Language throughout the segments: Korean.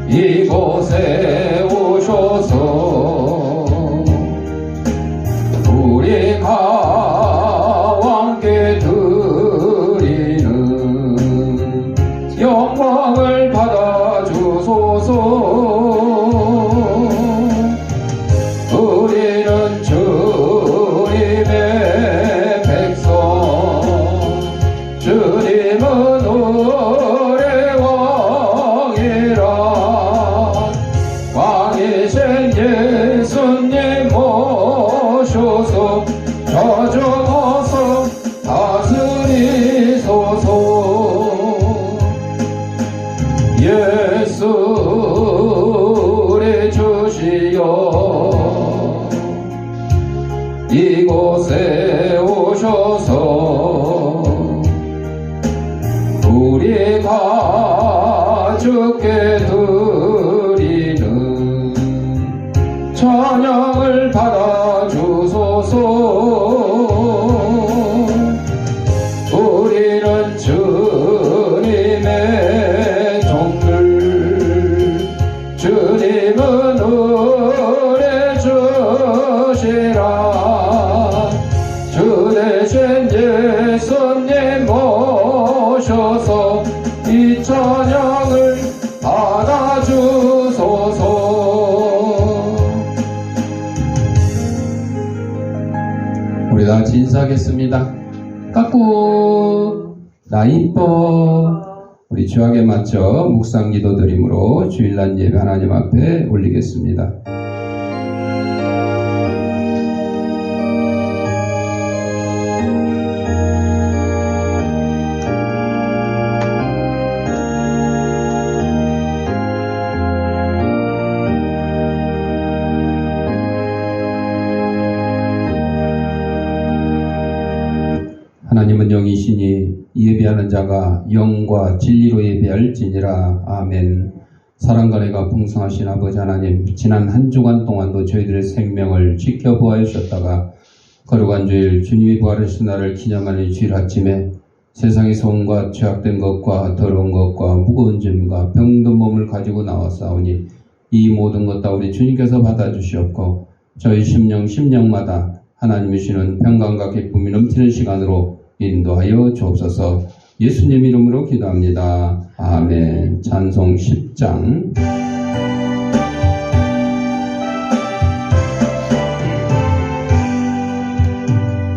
이곳에 오셔서 우리가 함께 드리는 영광을 받아주소서. 우리는 주님의 백성, 주님은 우리의 왕이라. 왕이신 예수님 모셔서 저주어서 다스리소서. 예수 우리 주시여 이곳에 오셔서 우리가 주께 드리는 찬양을 받아주소서. 우리는 주님의 종들, 주님은 우리 주시라. 주 대신 예수님 모셔서 이 찬양을 받아주소서. 우리 다 같이 인사하겠습니다. 까꾸 나 이뻐. 우리 주약에 맞춰 묵상 기도 드림으로 주일날 예배 하나님 앞에 올리겠습니다. 하나님은 영이시니 예배하는 자가 영과 진리로 예배할지니라. 아멘. 사랑과 은혜가 풍성하신 아버지 하나님, 지난 한 주간 동안도 저희들의 생명을 지켜보아 주셨다가 거룩한 주일 주님이 부활하신 날을 기념하는 주일 아침에 세상에서 온갖 죄악된 것과 더러운 것과 무거운 짐과 병든 몸을 가지고 나왔사오니 이 모든 것 다 우리 주님께서 받아주시옵고 저희 심령마다 하나님이 주시는 평강과 기쁨이 넘치는 시간으로 인도하여 주옵소서. 예수님 이름으로 기도합니다. 아멘. 찬송 10장.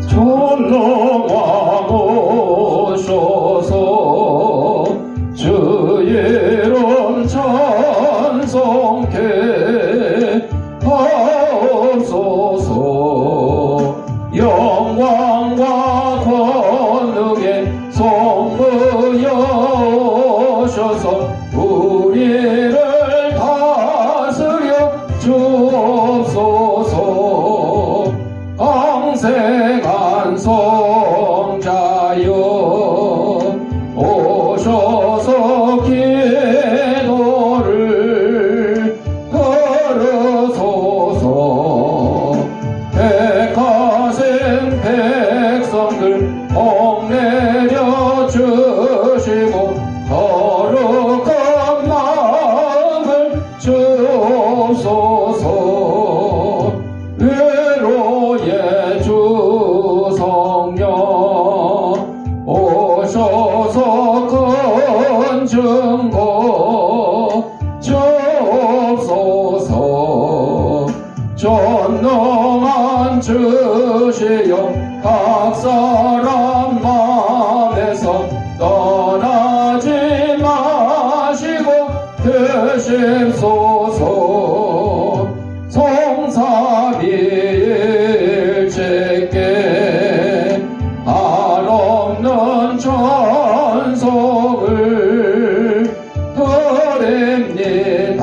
전능왕 오셔서 주 이름 찬송케 하옵소서. 영광과 권능의 성부여 오셔서 우리를 다스려 주옵소서. 강생한 성자여 오셔서 기도를 들으소서. 백하신 백성들 복내려 주시고 거룩한 마음을 주옵소서. 위로의 주 성령 오셔서 큰 증거 주옵소서. 전능한 주시여 각 사람 마음에서 떠나지 마시고 계십소서. 성삼위일체께 한없는 찬송을 드립니다.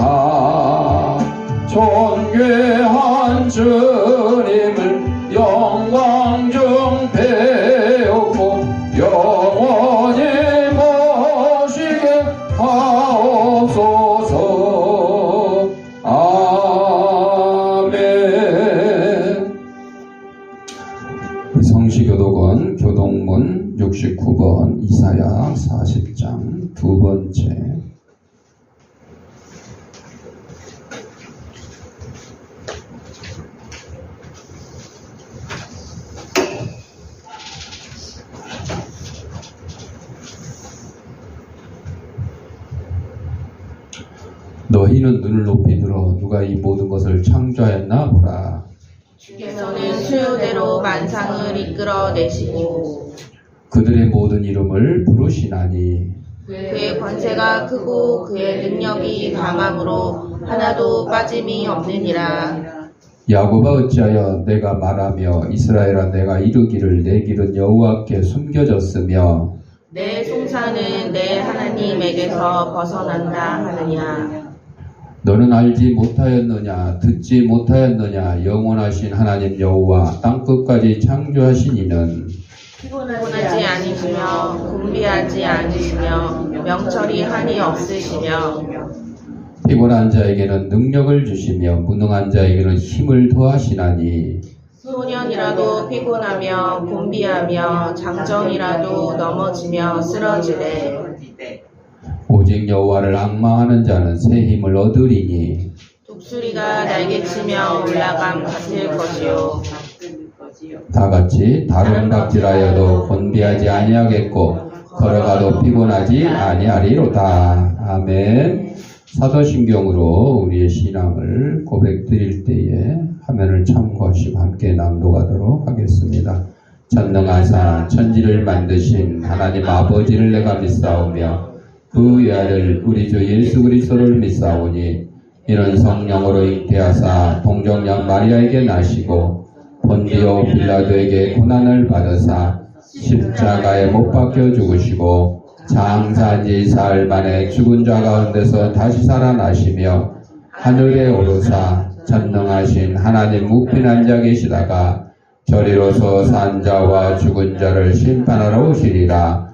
존귀한 주님을 영광 중 배우고 영원히 모시게 하옵소서. 아멘. 성시교독원 교동문 69번 이사야 40장 두 두 번째. 너희는 눈을 높이 들어 누가 이 모든 것을 창조하였나 보라. 주께서는 수요대로 만상을 이끌어내시고 그들의 모든 이름을 부르시나니 그의 권세가 크고 그의 능력이 강함으로 하나도 빠짐이 없느니라. 야곱아 어찌하여 내가 말하며 이스라엘아 내가 이르기를 내 길은 여호와께 숨겨졌으며 내 송사는 내 하나님에게서 벗어난다 하느냐. 너는 알지 못하였느냐 듣지 못하였느냐 영원하신 하나님 여호와 땅끝까지 창조하신 이는 피곤하지 않으시며 곤비하지 않으시며 명철이 한이 없으시며 피곤한 자에게는 능력을 주시며 무능한 자에게는 힘을 더하시나니 소년이라도 피곤하며 곤비하며 장정이라도 넘어지며 쓰러지되 오직 여호와를 앙망하는 자는 새 힘을 얻으리니 독수리가 날개치며 올라감 같을 것이요. 다같이 다른 각질하여도 곤비하지 아니하겠고 걸어가도 피곤하지 아니하리로다. 아멘. 사도신경으로 우리의 신앙을 고백드릴 때에 화면을 참고하시고 함께 낭독하도록 하겠습니다. 전능하사 천지를 만드신 하나님 아버지를 내가 믿사오며 그 외아들 우리 주 예수 그리스도를 믿사오니 이는 성령으로 잉태하사 동정녀 마리아에게 나시고 본디오 빌라도에게 고난을 받으사 십자가에 못 박혀 죽으시고 장사지 사흘 만에 죽은 자 가운데서 다시 살아나시며 하늘에 오르사 전능하신 하나님 우편 앉아 계시다가 저리로서 산 자와 죽은 자를 심판하러 오시리라.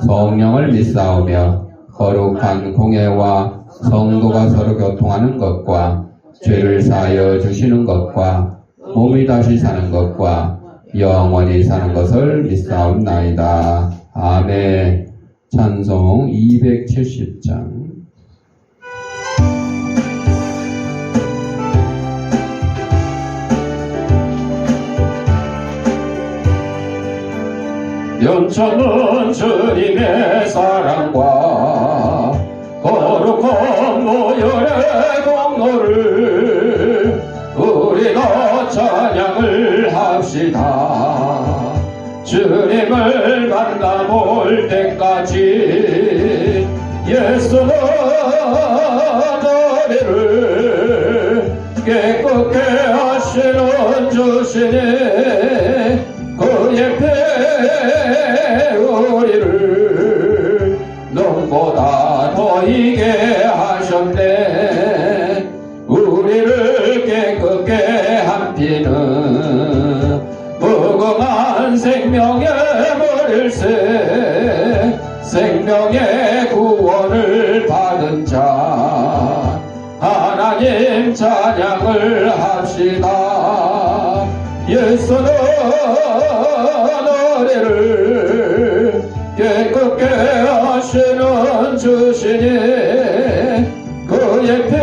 성령을 믿사오며 거룩한 공예와 성도가 서로 교통하는 것과 죄를 사하여 주시는 것과 몸이 다시 사는 것과 영원히 사는 것을 믿사옵나이다. 아멘. 찬송 270장. 영천은 주님의 사랑과 거룩한 모열의 공로를 우리가 찬양을 합시다. 주님을 만나볼 때까지 예수는 우리를 깨끗게 하시는 주시니 그의 피 우리를 눈보다 더 이게 하셨네. 우리를 깨끗게 한 피는 무궁한 생명의 물일세. 생명의 구원을 받은 자 하나님 찬양을 합시다. 예수는 우리를 깨끗게 하시는 주시니 그의 피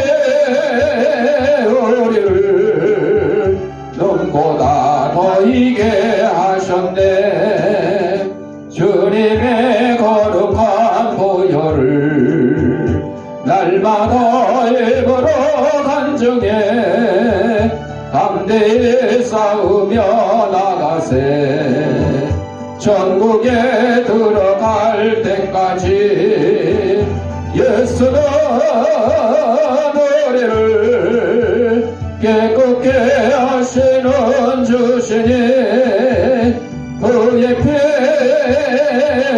우리를 눈보다 더 이게 하셨네. 주님의 거룩한 보혈을 날마다 입으로 간증해 담대히 싸우며 나가세. 천국에 들어갈 때까지 예수는 우리를 깨끗게 하시는 주시니 그의 피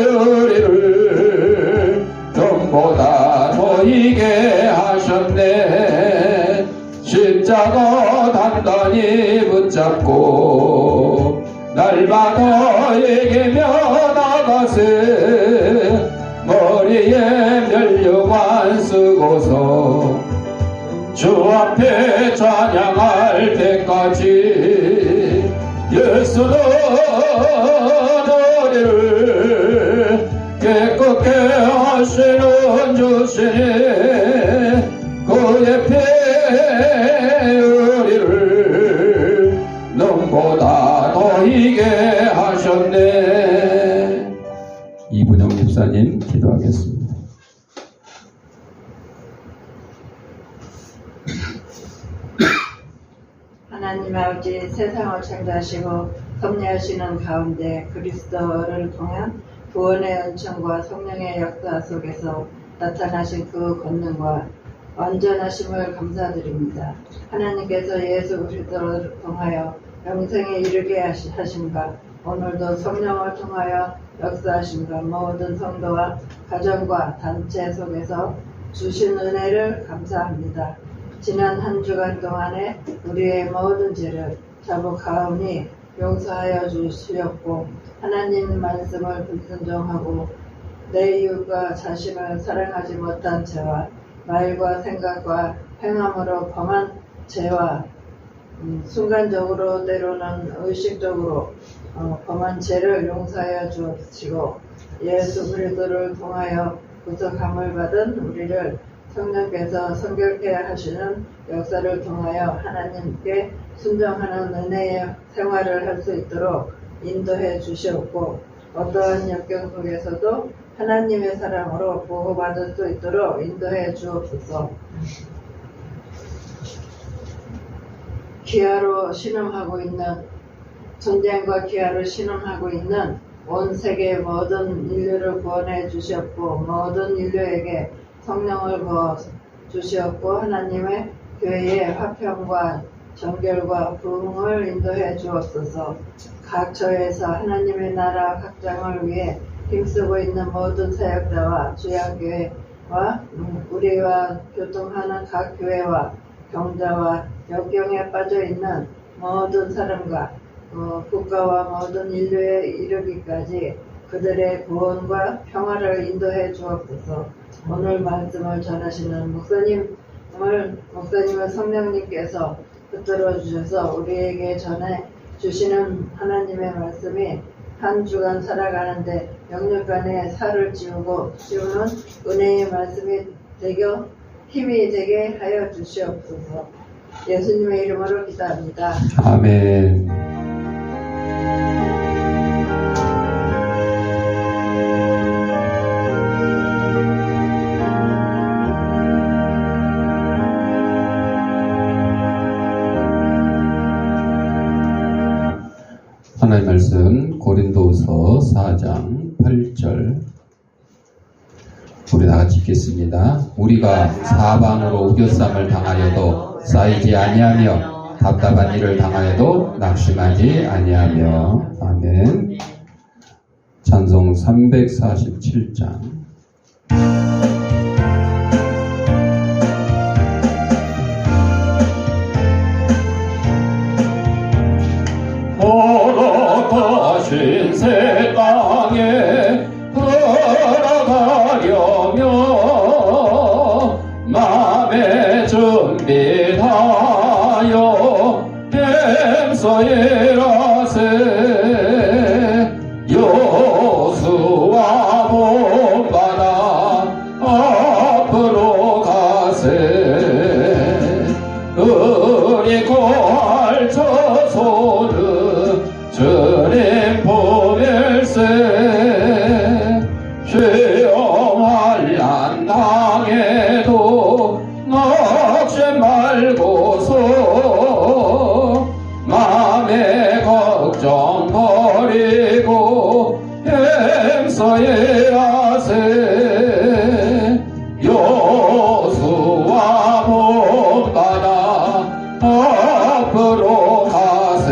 우리를 눈보다 더 이게 하셨네. 십자가 단단히 붙잡고 날마다 얘기며 나가세. 머리에 면류관 쓰고서 주 앞에 찬양할 때까지 예수는 우리를 깨끗게 하시는 주시니 그의 피 우리를 눈보다 더이게 하셨네. 이부정 집사님 기도하겠습니다. 하나님 아버지, 세상을 창조하시고 섭리하시는 가운데 그리스도를 통한 구원의 은총과 성령의 역사 속에서 나타나신 그 권능과 완전하심을 감사드립니다. 하나님께서 예수 그리스도를 통하여 영생에 이르게 하심과 오늘도 성령을 통하여 역사하심과 모든 성도와 가정과 단체 속에서 주신 은혜를 감사합니다. 지난 한 주간 동안에 우리의 모든 죄를 자복하오니 용서하여 주시옵고 하나님 말씀을 불순종하고 내 이웃과 자신을 사랑하지 못한 죄와 말과 생각과 행함으로 범한 죄와 순간적으로 때로는 의식적으로 범한 죄를 용서하여 주시고 예수 그리스도를 통하여 구속함을 받은 우리를 성령께서 성결케 하시는 역사를 통하여 하나님께 순종하는 은혜의 생활을 할 수 있도록 인도해 주시옵고 어떠한 역경 속에서도 하나님의 사랑으로 보호받을 수 있도록 인도해 주옵소서. 기아로 신음하고 있는 전쟁과 기아로 신음하고 있는 온 세계 모든 인류를 구원해 주시옵고 모든 인류에게 성령을 부어 주시옵고 하나님의 교회의 화평과 정결과 부흥을 인도해 주옵소서. 각 처에서 하나님의 나라 확장을 위해 힘쓰고 있는 모든 사역자와 주양교회와 우리와 교통하는 각 교회와 경자와 역경에 빠져있는 모든 사람과 국가와 모든 인류에 이르기까지 그들의 구원과 평화를 인도해 주옵소서. 오늘 말씀을 전하시는 목사님을 성령님께서 붙들어 주셔서 우리에게 전해 주시는 하나님의 말씀이 한 주간 살아가는데 영육간의 살을 지우는 은혜의 말씀이 되고 힘이 되게 하여 주시옵소서. 예수님의 이름으로 기도합니다. 아멘. 하나님의 말씀 고린도후서 4장 8절 우리 다같이 읽겠습니다. 우리가 사방으로 우겨쌈을 당하여도 쌓이지 아니하며 답답한 일을 당하여도 낙심하지 아니하며. 아멘. 찬송 347장. 허락하신 새 땅에 걸어가려며 맘에 준비하여 햄서이라세 여수와 본받아 앞으로 가세 우리 걸쳐서는 주님 보멸세 죄영할 당해도 낙심 말고서 맘에 걱정 버리고 행사해야세 여수와 본받아 앞으로 가세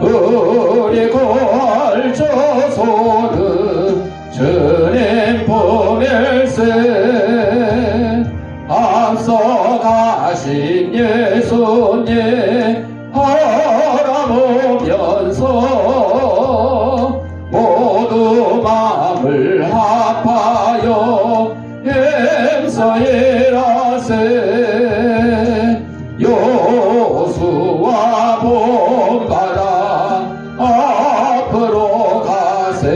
우리 걸쳐서는 주님 보멸세 앞서 가신 예수님 바라보면서 모두 마음을 합하여 행사해라세 여수와 본받아 앞으로 가세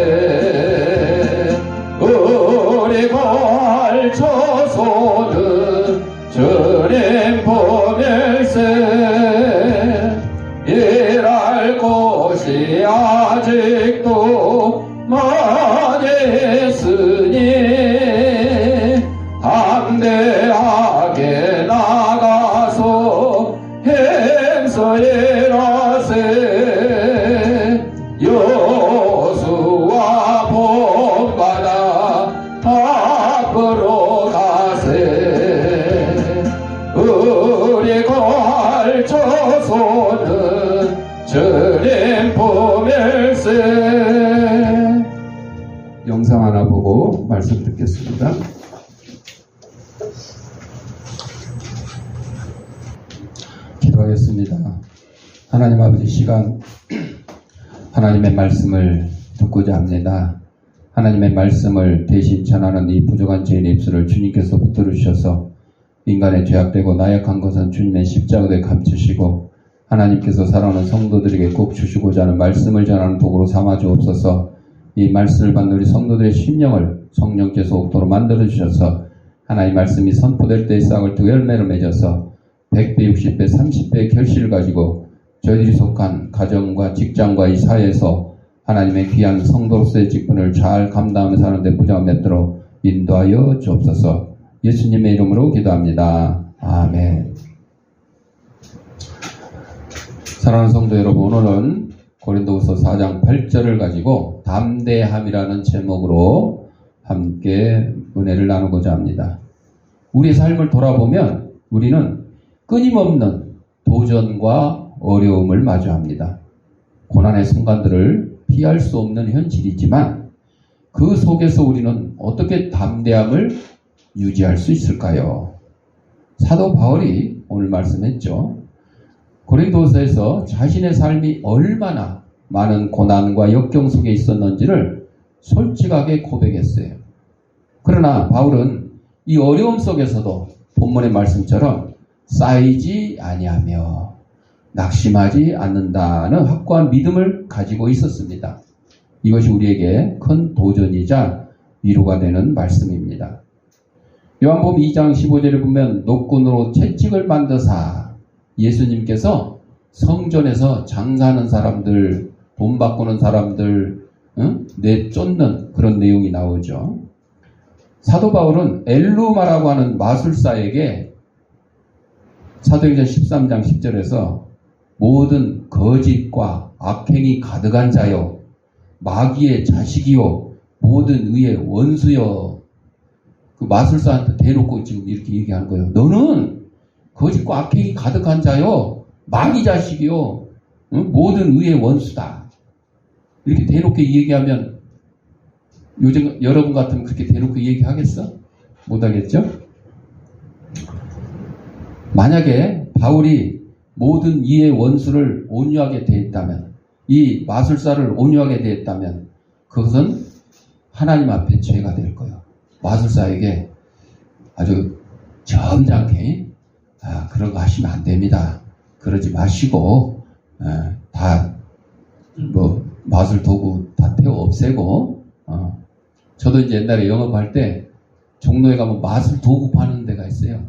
말씀 듣겠습니다. 기도하겠습니다. 하나님 아버지, 시간 하나님의 말씀을 듣고자 합니다. 하나님의 말씀을 대신 전하는 이 부족한 죄인의 입술을 주님께서 붙들어 주셔서 인간의 죄악되고 나약한 것은 주님의 십자가에 감추시고 하나님께서 사랑하는 성도들에게 꼭 주시고자 하는 말씀을 전하는 도구로 삼아 주옵소서. 이 말씀을 받는 우리 성도들의 심령을 성령께서 옥도로 만들어 주셔서 하나님 말씀이 선포될 때의 싹을 두 열매로 맺어서 100배, 60배, 30배의 결실을 가지고 저희들이 속한 가정과 직장과 이 사회에서 하나님의 귀한 성도로서의 직분을 잘 감당하며 사는데 부정함 맺도록 인도하여 주옵소서. 예수님의 이름으로 기도합니다. 아멘. 사랑하는 성도 여러분, 오늘은 고린도후서 4장 8절을 가지고 담대함이라는 제목으로 함께 은혜를 나누고자 합니다. 우리의 삶을 돌아보면 우리는 끊임없는 도전과 어려움을 마주합니다. 고난의 순간들을 피할 수 없는 현실이지만 그 속에서 우리는 어떻게 담대함을 유지할 수 있을까요? 사도 바울이 오늘 말씀했죠. 고린도서에서 자신의 삶이 얼마나 많은 고난과 역경 속에 있었는지를 솔직하게 고백했어요. 그러나 바울은 이 어려움 속에서도 본문의 말씀처럼 쌓이지 아니하며 낙심하지 않는다는 확고한 믿음을 가지고 있었습니다. 이것이 우리에게 큰 도전이자 위로가 되는 말씀입니다. 요한복음 2장 15절에 보면 노끈으로 채찍을 만드사 예수님께서 성전에서 장사하는 사람들, 돈 바꾸는 사람들 내쫓는 그런 내용이 나오죠. 사도 바울은 엘루마라고 하는 마술사에게 사도행전 13장 10절에서 모든 거짓과 악행이 가득한 자여 마귀의 자식이요 모든 의의 원수여, 그 마술사한테 대놓고 지금 이렇게 얘기하는 거예요. 너는 거짓과 악행이 가득한 자요 마귀 자식이요 모든 의의 원수다. 이렇게 대놓고 얘기하면 요즘 여러분 같으면 그렇게 대놓고 얘기하겠어? 못하겠죠? 만약에 바울이 모든 이의 원수를 온유하게 대했다면, 이 마술사를 온유하게 대했다면 그것은 하나님 앞에 죄가 될 거예요. 마술사에게 아주 점잖게 그런 거 하시면 안 됩니다. 그러지 마시고 다 마술 도구 다 태워 없애고 저도 이제 옛날에 영업할 때 종로에 가면 마술 도구 파는 데가 있어요.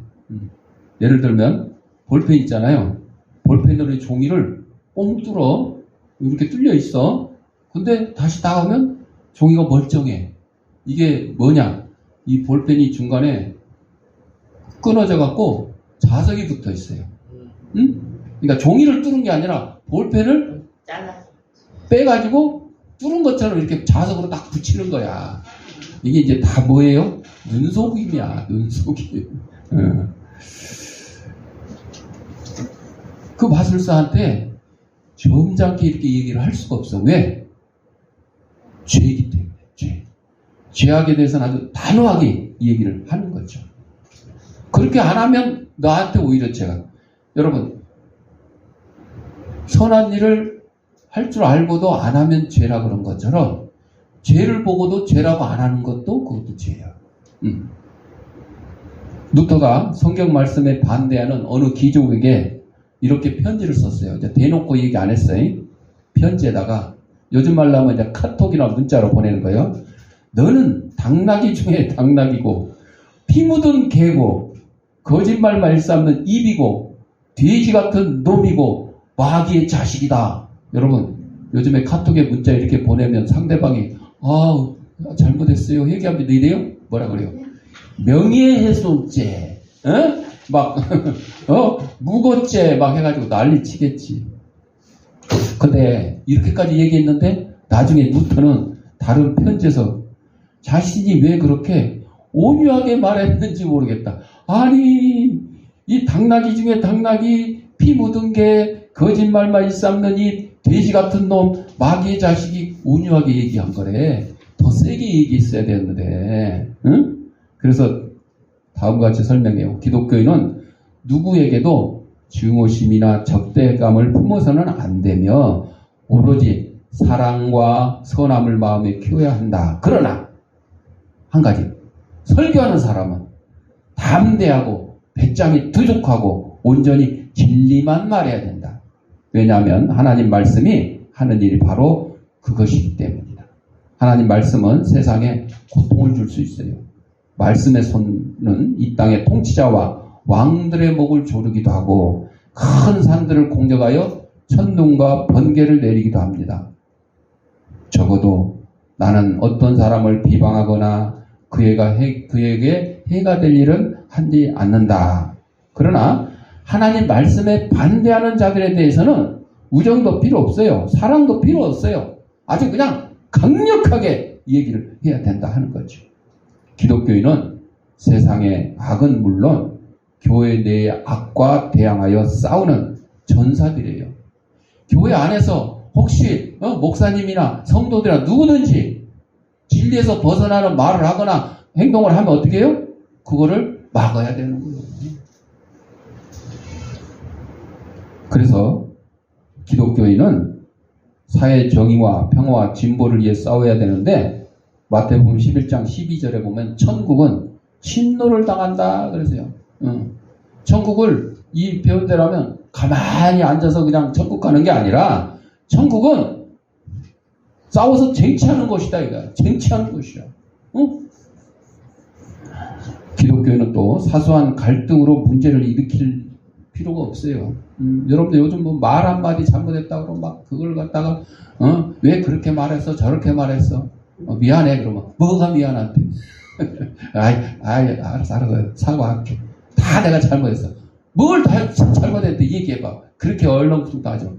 예를 들면 볼펜 있잖아요. 볼펜으로 종이를 꽁 뚫어 이렇게 뚫려 있어. 근데 다시 나오면 종이가 멀쩡해. 이게 뭐냐? 이 볼펜이 중간에 끊어져 갖고 자석이 붙어 있어요. 응? 그러니까 종이를 뚫은 게 아니라 볼펜을 빼가지고 뚫은 것처럼 이렇게 자석으로 딱 붙이는 거야. 이게 이제 다 뭐예요? 눈속임이야, 눈속임. 그 마술사한테 점잖게 이렇게 얘기를 할 수가 없어. 왜? 죄이기 때문에. 죄악에 대해서는 아주 단호하게 얘기를 하는 거죠. 그렇게 안 하면 나한테 오히려 죄가. 여러분, 선한 일을 할 줄 알고도 안 하면 죄라 그런 것처럼 죄를 보고도 죄라고 안 하는 것도 그것도 죄야. 루터가 성경 말씀에 반대하는 어느 귀족에게 이렇게 편지를 썼어요. 이제 대놓고 얘기 안 했어요. 편지에다가 요즘 말로 하면 이제 카톡이나 문자로 보내는 거예요. 너는 당나귀 중에 당나귀고 피 묻은 개고 거짓말만 일삼는 입이고 돼지 같은 놈이고 마귀의 자식이다. 여러분, 요즘에 카톡에 문자 이렇게 보내면 상대방이 잘못했어요 얘기하면 이래요? 뭐라 그래요? 명예훼손죄, 막 무고죄 막 해가지고 난리 치겠지. 근데 이렇게까지 얘기했는데 나중에 루터는 다른 편지에서 자신이 왜 그렇게 온유하게 말했는지 모르겠다. 아니, 이 당나귀 중에 당나귀, 피 묻은 게, 거짓말만 일삼는 이 돼지 같은 놈, 마귀의 자식이 온유하게 얘기한 거래. 더 세게 얘기했어야 되는데, 응? 그래서 다음과 같이 설명해요. 기독교인은 누구에게도 증오심이나 적대감을 품어서는 안 되며 오로지 사랑과 선함을 마음에 키워야 한다. 그러나 한 가지, 설교하는 사람은 담대하고 배짱이 두둑하고 온전히 진리만 말해야 된다. 왜냐하면 하나님 말씀이 하는 일이 바로 그것이기 때문이다. 하나님 말씀은 세상에 고통을 줄 수 있어요. 말씀의 손은 이 땅의 통치자와 왕들의 목을 조르기도 하고 큰 산들을 공격하여 천둥과 번개를 내리기도 합니다. 적어도 나는 어떤 사람을 비방하거나 그에게 해가 될 일은 하지 않는다. 그러나 하나님 말씀에 반대하는 자들에 대해서는 우정도 필요 없어요. 사랑도 필요 없어요. 아주 그냥 강력하게 얘기를 해야 된다 하는 거죠. 기독교인은 세상의 악은 물론 교회 내의 악과 대항하여 싸우는 전사들이에요. 교회 안에서 혹시 목사님이나 성도들이나 누구든지 진리에서 벗어나는 말을 하거나 행동을 하면 어떻게 해요? 그거를 막아야 되는 거예요. 그래서 기독교인은 사회 정의와 평화와 진보를 위해 싸워야 되는데 마태복음 11장 12절에 보면 천국은 침노를 당한다 그러세요. 천국을 이 배운대로 하면 가만히 앉아서 그냥 천국 가는 게 아니라 천국은 싸워서 쟁취하는 것이다 이거야. 쟁취하는 것이야. 기독교인은 또 사소한 갈등으로 문제를 일으킬 필요가 없어요. 여러분들 요즘 뭐 말 한마디 잘못했다고 그러면 막 그걸 갖다가 왜 그렇게 말했어 저렇게 말했어 미안해 그러면 뭐가 미안한데 알았어 사과할게 다 내가 잘못했어 뭘 다 잘못했대 얘기해봐 그렇게 얼렁뚱 따져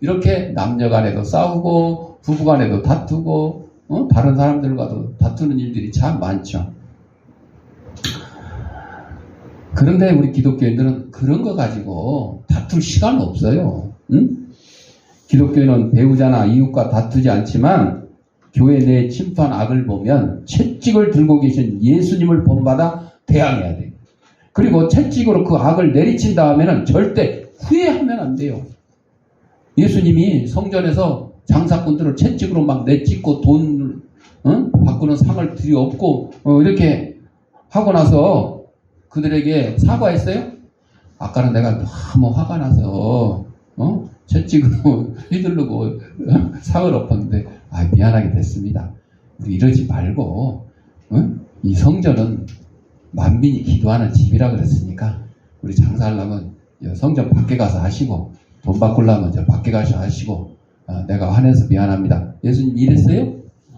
이렇게 남녀간에도 싸우고 부부간에도 다투고 다른 사람들과도 다투는 일들이 참 많죠. 그런데 우리 기독교인들은 그런 거 가지고 다툴 시간 없어요. 응? 기독교인은 배우자나 이웃과 다투지 않지만 교회 내 침투한 악을 보면 채찍을 들고 계신 예수님을 본받아 대항해야 돼요. 그리고 채찍으로 그 악을 내리친 다음에는 절대 후회하면 안 돼요. 예수님이 성전에서 장사꾼들을 채찍으로 막 내찍고 돈을 바꾸는 상을 들이엎고 이렇게 하고 나서 그들에게 사과했어요? 아까는 내가 너무 화가 나서 채찍으로 휘두르고 상을 엎었는데 미안하게 됐습니다. 우리 이러지 말고 이 성전은 만민이 기도하는 집이라 그랬으니까 우리 장사하려면 성전 밖에 가서 하시고 돈 바꾸려면 저 밖에 가서 하시고 내가 화내서 미안합니다. 예수님 이랬어요?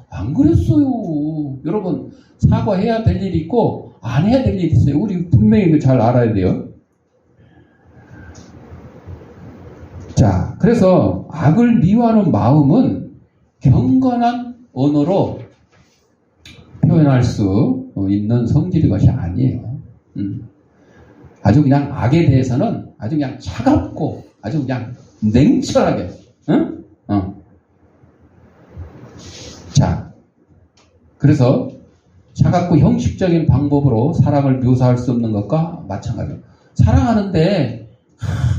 안 그랬어요. 여러분 사과해야 될 일이 있고 안 해야 될 일이 있어요. 우리 분명히 이거 잘 알아야 돼요. 자, 그래서 악을 미워하는 마음은 경건한 언어로 표현할 수 있는 성질의 것이 아니에요. 아주 그냥 악에 대해서는 아주 그냥 차갑고 아주 그냥 냉철하게 자, 그래서 차갑고 형식적인 방법으로 사랑을 묘사할 수 없는 것과 마찬가지예요. 사랑하는데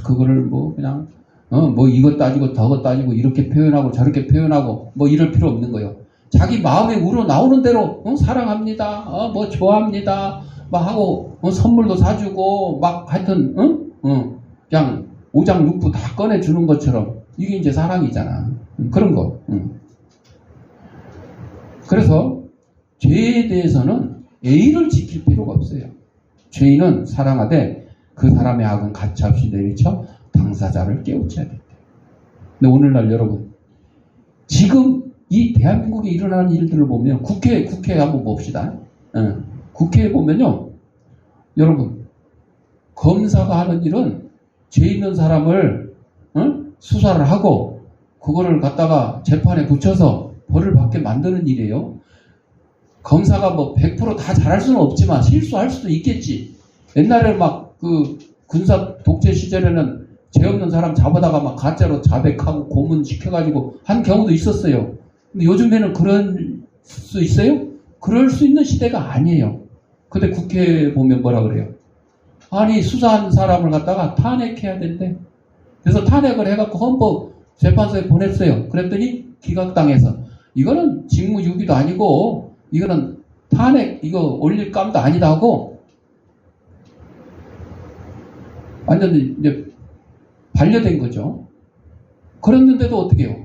그거를 뭐 그냥 뭐 이것 따지고 저것 따지고 이렇게 표현하고 저렇게 표현하고 뭐 이럴 필요 없는 거예요. 자기 마음에 우러나오는 대로 사랑합니다. 뭐 좋아합니다. 막 하고 선물도 사주고 막 하여튼 그냥 오장육부 다 꺼내주는 것처럼 이게 이제 사랑이잖아. 그런 거. 그래서 죄에 대해서는 예의를 지킬 필요가 없어요. 죄인은 사랑하되 그 사람의 악은 가차없이 내리쳐 당사자를 깨우쳐야 된다. 근데 오늘날 여러분 지금 이 대한민국에 일어나는 일들을 보면 국회 한번 봅시다. 국회에 보면요 여러분 검사가 하는 일은 죄 있는 사람을 수사를 하고 그거를 갖다가 재판에 붙여서 벌을 받게 만드는 일이에요. 검사가 뭐 100% 다 잘할 수는 없지만 실수할 수도 있겠지. 옛날에 막 그 군사 독재 시절에는 죄 없는 사람 잡아다가 막 가짜로 자백하고 고문시켜가지고 한 경우도 있었어요. 근데 요즘에는 그런 수 있어요? 그럴 수 있는 시대가 아니에요. 근데 국회에 보면 뭐라 그래요? 아니, 수사한 사람을 갖다가 탄핵해야 된대. 그래서 탄핵을 해갖고 헌법재판소에 보냈어요. 그랬더니 기각당해서 이거는 직무유기도 아니고 이거는 탄핵 이거 올릴 감도 아니다 하고 완전히 이제 반려된 거죠. 그랬는데도 어떻게 해요?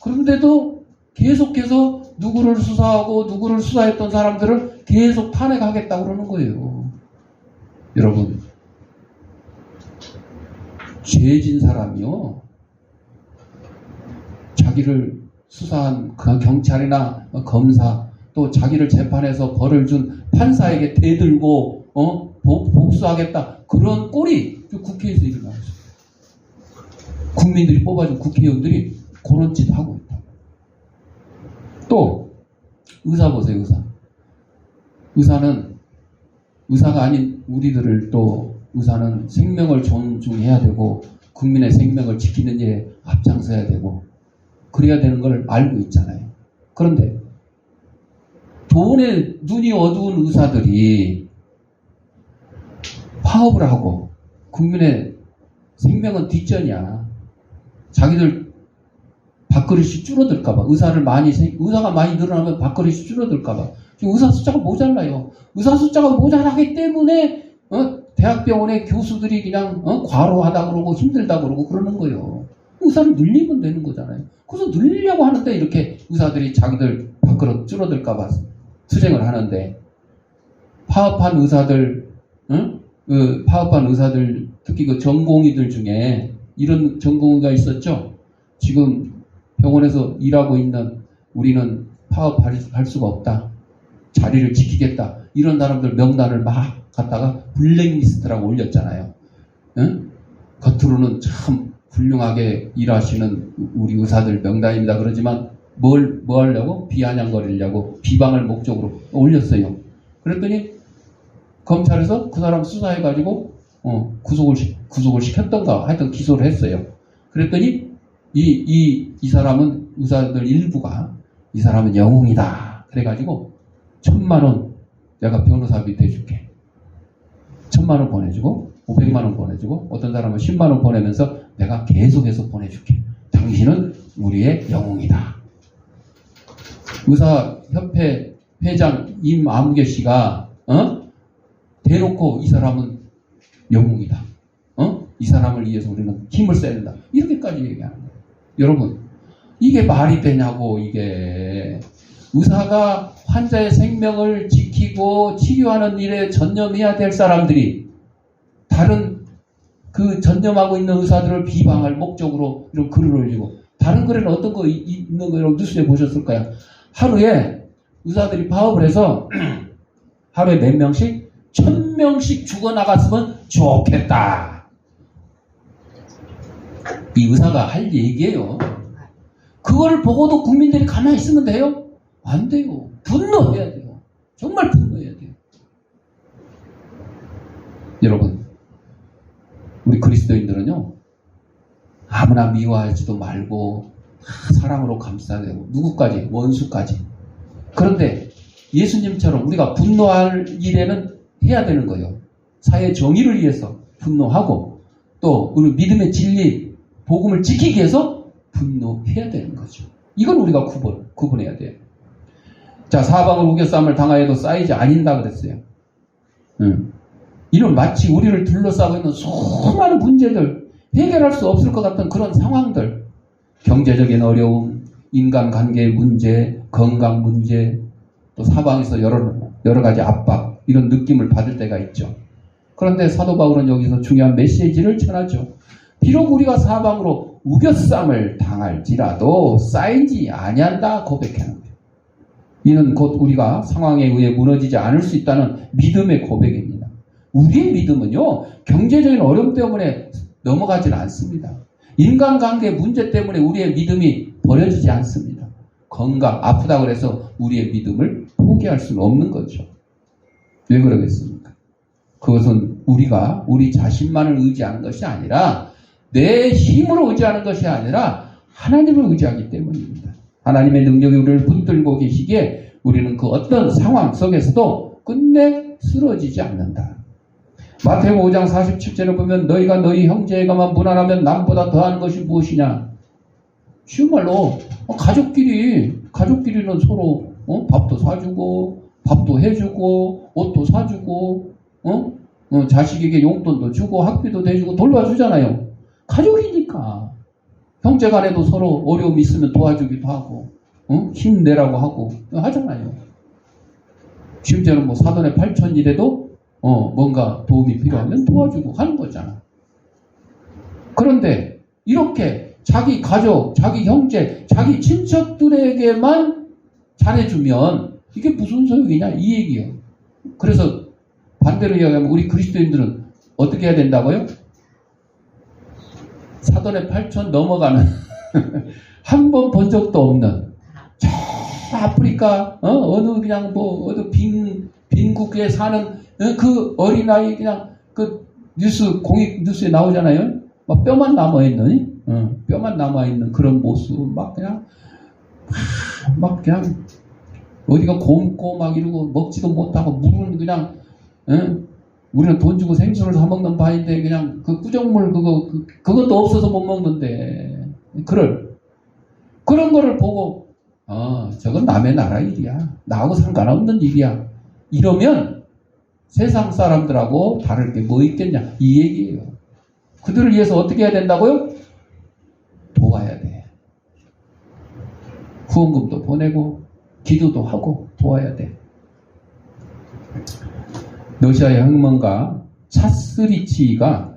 그런데도 계속해서 누구를 수사하고 누구를 수사했던 사람들을 계속 탄핵하겠다고 그러는 거예요. 여러분, 죄진 사람이요, 자기를 수사한 그 경찰이나 검사, 또 자기를 재판해서 벌을 준 판사에게 대들고 복수하겠다, 그런 꼴이 국회에서 일어나고 있어요. 국민들이 뽑아준 국회의원들이 그런 짓 하고 있다. 또 의사 보세요. 의사가 아닌 우리들을 또 의사는 생명을 존중해야 되고 국민의 생명을 지키는 일에 앞장서야 되고 그래야 되는 걸 알고 있잖아요. 그런데 돈에 눈이 어두운 의사들이 파업을 하고 국민의 생명은 뒷전이야. 자기들 밥그릇이 줄어들까봐, 의사가 많이 늘어나면 밥그릇이 줄어들까봐. 지금 의사 숫자가 모자라요. 의사 숫자가 모자라기 때문에 대학병원의 교수들이 그냥 과로하다 그러고 힘들다 그러고 그러는 거예요. 의사를 늘리면 되는 거잖아요. 그래서 늘리려고 하는데 이렇게 의사들이 자기들 밥그릇 줄어들까봐 투쟁을 하는데, 파업한 의사들, 특히 그 전공의들 중에 이런 전공의가 있었죠. 지금 병원에서 일하고 있는 우리는 파업할 수가 없다. 자리를 지키겠다. 이런 사람들 명단을 막 갖다가 블랙리스트라고 올렸잖아요. 응? 겉으로는 참 훌륭하게 일하시는 우리 의사들 명단입니다. 그러지만 뭐 하려고? 비아냥거리려고 비방을 목적으로 올렸어요. 그랬더니 검찰에서 그 사람 수사해가지고 구속을 시켰던가 하여튼 기소를 했어요. 그랬더니 이 사람은 의사들 일부가 이 사람은 영웅이다. 그래가지고 1,000만 원 내가 변호사비 대줄게. 1,000만 원 보내주고 500만 원 보내주고 어떤 사람은 10만 원 보내면서 내가 계속해서 보내줄게. 당신은 우리의 영웅이다. 의사협회 회장 임아무개 씨가 대놓고 이 사람은 영웅이다. 이 사람을 위해서 우리는 힘을 써야 된다. 이렇게까지 얘기하는 거예요. 여러분, 이게 말이 되냐고. 이게 의사가 환자의 생명을 지키고 치료하는 일에 전념해야 될 사람들이 다른 그 전념하고 있는 의사들을 비방할 목적으로 이런 글을 올리고, 다른 글에는 어떤 거 있는 거 여러분 뉴스에 보셨을까요? 하루에 의사들이 파업을 해서 하루에 몇 명씩? 1,000명씩 죽어나갔으면 좋겠다. 이 의사가 할 얘기예요. 그걸 보고도 국민들이 가만히 있으면 돼요? 안 돼요. 분노해야 돼요. 정말 분노해야 돼요. 여러분, 우리 그리스도인들은요, 아무나 미워하지도 말고 사랑으로 감싸야 되고, 누구까지? 원수까지. 그런데 예수님처럼 우리가 분노할 일에는 해야 되는 거예요. 사회 정의를 위해서 분노하고, 또 우리 믿음의 진리, 복음을 지키기 위해서 분노해야 되는 거죠. 이건 우리가 구분해야 돼요. 자, 사방을 우겨싸움을 당하여도 쌓이지 아닌다 그랬어요. 이는 마치 우리를 둘러싸고 있는 수많은 문제들, 해결할 수 없을 것 같은 그런 상황들, 경제적인 어려움, 인간관계의 문제, 건강 문제, 또 사방에서 여러 가지 압박, 이런 느낌을 받을 때가 있죠. 그런데 사도 바울은 여기서 중요한 메시지를 전하죠. 비록 우리가 사방으로 우겨싸움을 당할지라도 쌓이지 아니한다 고백하는 거예요. 이는 곧 우리가 상황에 의해 무너지지 않을 수 있다는 믿음의 고백입니다. 우리의 믿음은요, 경제적인 어려움 때문에 넘어가지는 않습니다. 인간관계 문제 때문에 우리의 믿음이 버려지지 않습니다. 건강, 아프다고 해서 우리의 믿음을 포기할 수는 없는 거죠. 왜 그러겠습니까? 그것은 우리가 우리 자신만을 의지하는 것이 아니라, 내 힘으로 의지하는 것이 아니라 하나님을 의지하기 때문입니다. 하나님의 능력이 우리를 붙들고 계시기에 우리는 그 어떤 상황 속에서도 끝내 쓰러지지 않는다. 마태복음 5장 47절을 보면 너희가 너희 형제가만 무난하면 남보다 더하는 것이 무엇이냐. 쉬운 말로 가족끼리는 서로 밥도 사주고 밥도 해주고 옷도 사주고 자식에게 용돈도 주고 학비도 대주고 돌봐주잖아요. 가족이니까 형제간에도 서로 어려움 있으면 도와주기도 하고 힘내라고 하고 하잖아요. 심지어는 뭐 사돈의 8천일에도 뭔가 도움이 필요하면 도와주고 하는 거잖아. 그런데 이렇게 자기 가족, 자기 형제, 자기 친척들에게만 잘해주면 이게 무슨 소용이냐 이 얘기예요. 그래서 반대로 이야기하면 우리 그리스도인들은 어떻게 해야 된다고요? 사돈의 8천 넘어가는 한 번 본 적도 없는 저 아프리카 어느 그냥 뭐 어느 빈국에 사는 그 어린아이 그냥 그 공익 뉴스에 나오잖아요. 막 뼈만 남아있는 그런 모습 막 그냥 어디가 곰고 막 이러고 먹지도 못하고 물은 그냥 우리는 돈 주고 생수를 사 먹는 바인데 그냥 그 꾸정물 그것도 없어서 못 먹는데 그런 거를 보고 저건 남의 나라 일이야. 나하고 상관없는 일이야. 이러면 세상 사람들하고 다를 게 뭐 있겠냐 이 얘기예요. 그들을 위해서 어떻게 해야 된다고요? 도와야 돼. 후원금도 보내고 기도도 하고 도와야 돼. 러시아의 혁명가 차스리치가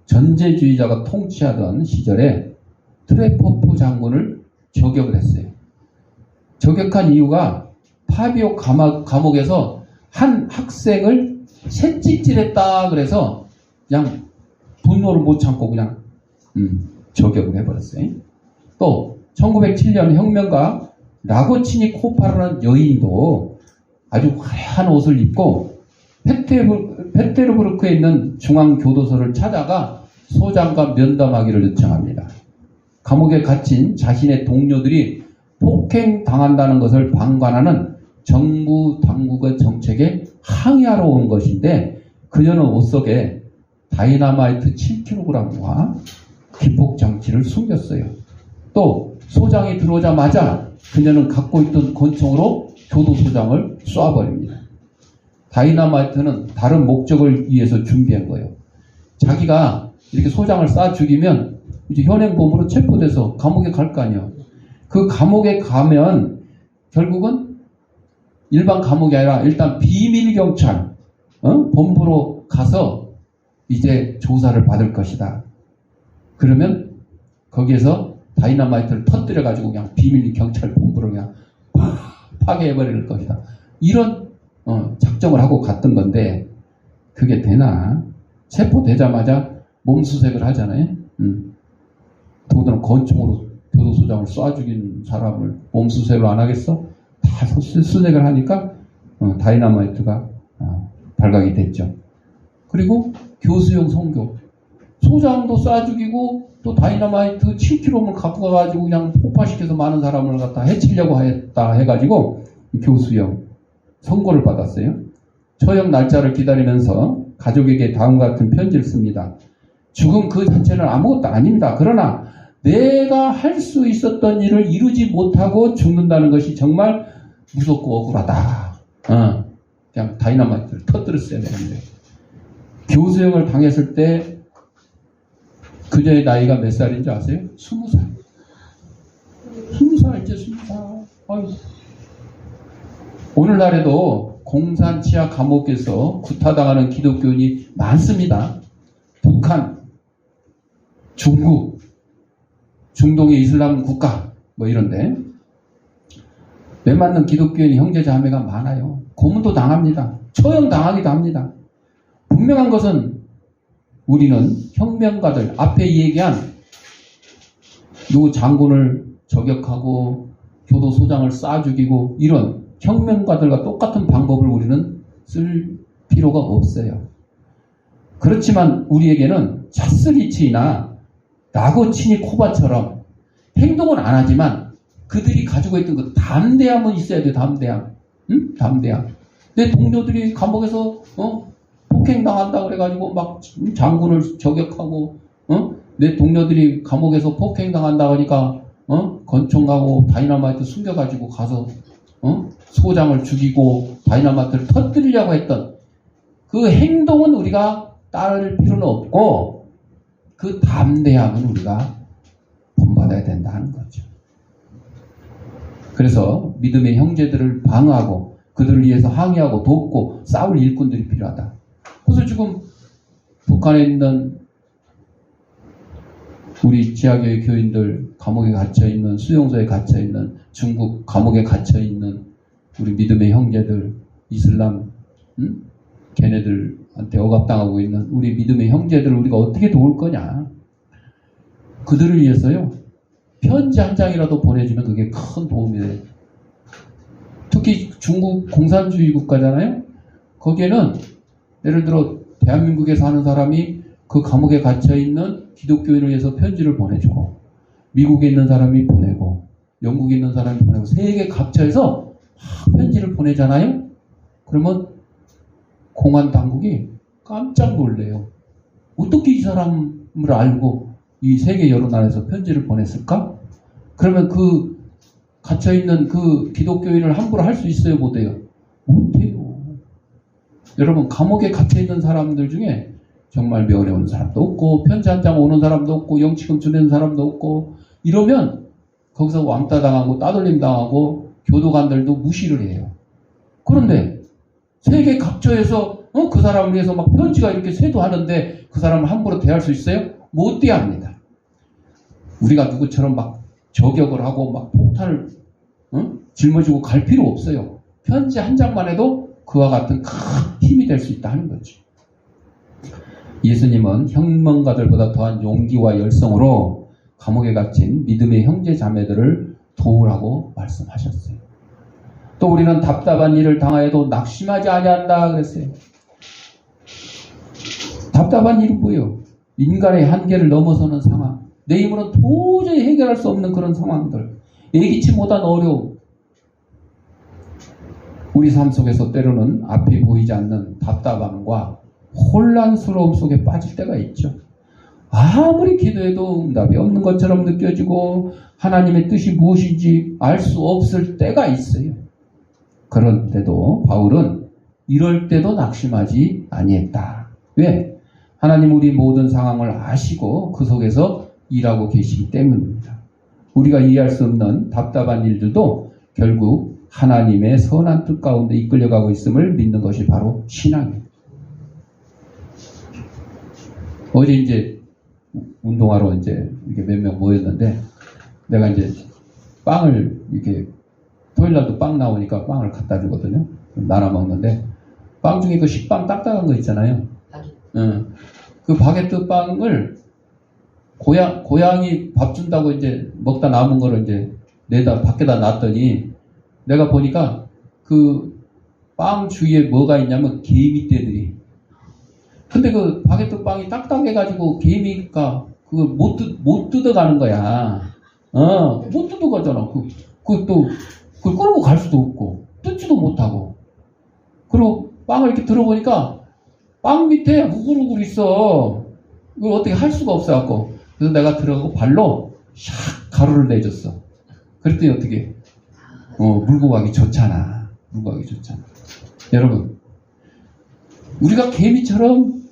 전제주의자가 통치하던 시절에 트레포프 장군을 저격을 했어요. 저격한 이유가 파비오 감옥에서 한 학생을 채찍질했다 그래서 그냥 분노를 못 참고 그냥 저격을 해버렸어요. 또 1907년 혁명가 라고치니 코파라는 여인도 아주 화려한 옷을 입고 페테르부르크에 있는 중앙교도소를 찾아가 소장과 면담하기를 요청합니다. 감옥에 갇힌 자신의 동료들이 폭행당한다는 것을 방관하는 정부 당국의 정책에 항의하러 온 것인데 그녀는 옷 속에 다이너마이트 7kg과 기폭장치를 숨겼어요. 또 소장이 들어오자마자 그녀는 갖고 있던 권총으로 교도소장을 쏴버립니다. 다이너마이트는 다른 목적을 위해서 준비한 거예요. 자기가 이렇게 소장을 쏴 죽이면 이제 현행범으로 체포돼서 감옥에 갈 거 아니에요. 그 감옥에 가면 결국은 일반 감옥이 아니라 일단 비밀경찰 본부로 가서 이제 조사를 받을 것이다. 그러면 거기에서 다이너마이트를 터뜨려가지고 그냥 비밀경찰 본부를 그냥 파괴해버릴 것이다. 이런 작정을 하고 갔던 건데 그게 되나? 체포되자마자 몸수색을 하잖아요. 더군다나 권총으로 교도소장을 쏴 죽인 사람을 몸수색을 안 하겠어? 다 수색을 하니까 다이너마이트가 발각이 됐죠. 그리고 교수형 선교. 소장도 쏴 죽이고 또 다이너마이트 7kg를 갖고 가가지고 그냥 폭파시켜서 많은 사람을 갖다 해치려고 했다 해가지고 교수형 선고를 받았어요. 처형 날짜를 기다리면서 가족에게 다음과 같은 편지를 씁니다. 죽음 그 자체는 아무것도 아닙니다. 그러나 내가 할 수 있었던 일을 이루지 못하고 죽는다는 것이 정말 무섭고 억울하다. 그냥 다이너마이트를 터뜨렸어야 되는데. 교수형을 당했을 때 그녀의 나이가 몇 살인지 아세요? 20살. 20살, 이제 20살. 아유. 오늘날에도 공산 치하 감옥에서 구타당하는 기독교인이 많습니다. 북한, 중국, 중동의 이슬람 국가 뭐 이런데 매맞는 기독교인 형제 자매가 많아요. 고문도 당합니다. 처형 당하기도 합니다. 분명한 것은 우리는 혁명가들 앞에 얘기한 누구 장군을 저격하고 교도소장을 쏴 죽이고 이런 혁명가들과 똑같은 방법을 우리는 쓸 필요가 없어요. 그렇지만 우리에게는 차스리치나 라고치니 코바처럼 행동은 안 하지만 그들이 가지고 있던 그 담대함은 있어야 돼. 담대함. 응? 담대함. 내 동료들이 감옥에서 폭행당한다 그래가지고 막 장군을 저격하고 내 동료들이 감옥에서 폭행당한다 그러니까 권총 가고 다이너마이트 숨겨가지고 가서 소장을 죽이고 다이너마이트를 터뜨리려고 했던 그 행동은 우리가 따를 필요는 없고 그 담대함은 우리가 본받아야 된다 하는 거죠. 그래서 믿음의 형제들을 방어하고 그들을 위해서 항의하고 돕고 싸울 일꾼들이 필요하다. 그래서 지금 북한에 있는 우리 지하교회 교인들 감옥에 갇혀있는 수용소에 갇혀있는 중국 감옥에 갇혀있는 우리 믿음의 형제들 이슬람 걔네들한테 억압당하고 있는 우리 믿음의 형제들을 우리가 어떻게 도울 거냐. 그들을 위해서요 편지 한 장이라도 보내주면 그게 큰 도움이 돼요. 특히 중국 공산주의 국가잖아요. 거기에는 예를 들어 대한민국에 사는 사람이 그 감옥에 갇혀있는 기독교인을 위해서 편지를 보내주고 미국에 있는 사람이 보내고 영국에 있는 사람이 보내고 세계 각처에서 편지를 보내잖아요. 그러면 공안 당국이 깜짝 놀래요. 어떻게 이 사람을 알고 이 세계 여러 나라에서 편지를 보냈을까? 그러면 그 갇혀있는 그 기독교인을 함부로 할 수 있어요? 못해요? 못해요. 여러분 감옥에 갇혀있는 사람들 중에 정말 면회 오는 사람도 없고 편지 한 장 오는 사람도 없고 영치금 주는 사람도 없고 이러면 거기서 왕따 당하고 따돌림 당하고 교도관들도 무시를 해요. 그런데 세계 각처에서 그 사람을 위해서 막 편지가 이렇게 쇄도하는데 그 사람을 함부로 대할 수 있어요? 못 대합니다. 우리가 누구처럼 막 저격을 하고 막 폭탄을 짊어지고 갈 필요 없어요. 편지 한 장만 해도 그와 같은 큰 힘이 될 수 있다 하는 거지. 예수님은 혁명가들보다 더한 용기와 열성으로 감옥에 갇힌 믿음의 형제 자매들을 도우라고 말씀하셨어요. 또 우리는 답답한 일을 당하여도 낙심하지 아니한다 그랬어요. 답답한 일은 뭐예요? 인간의 한계를 넘어서는 상황, 내 힘으로는 도저히 해결할 수 없는 그런 상황들, 예기치 못한 어려움, 우리 삶 속에서 때로는 앞이 보이지 않는 답답함과 혼란스러움 속에 빠질 때가 있죠. 아무리 기도해도 응답이 없는 것처럼 느껴지고 하나님의 뜻이 무엇인지 알 수 없을 때가 있어요. 그런데도 바울은 이럴 때도 낙심하지 아니했다. 왜? 하나님 우리 모든 상황을 아시고 그 속에서 일하고 계시기 때문입니다. 우리가 이해할 수 없는 답답한 일들도 결국 하나님의 선한 뜻 가운데 이끌려가고 있음을 믿는 것이 바로 신앙입니다. 어제 이제 운동하러 이제 이렇게 몇 명 모였는데 내가 이제 빵을 이렇게 토요일 날도 빵 나오니까 빵을 갖다 주거든요. 나눠 먹는데 빵 중에 그 식빵 딱딱한 거 있잖아요. 그 바게트 빵을 고양이 밥 준다고 이제 먹다 남은 거를 이제 밖에다 놨더니 내가 보니까 그 빵 주위에 뭐가 있냐면 개미떼들이. 근데 그 바게트 빵이 딱딱해가지고 개미가 그거 못 뜯어가는 거야. 못 뜯어가잖아. 그걸 끌고 갈 수도 없고 뜯지도 못하고. 그리고 빵을 이렇게 들어보니까 빵 밑에 우글우글 있어. 이걸 어떻게 할 수가 없어갖고. 그래서 내가 들어가고 발로 샥 가루를 내줬어. 그랬더니 어떻게 물고 가기 좋잖아. 물고 가기 좋잖아. 여러분 우리가 개미처럼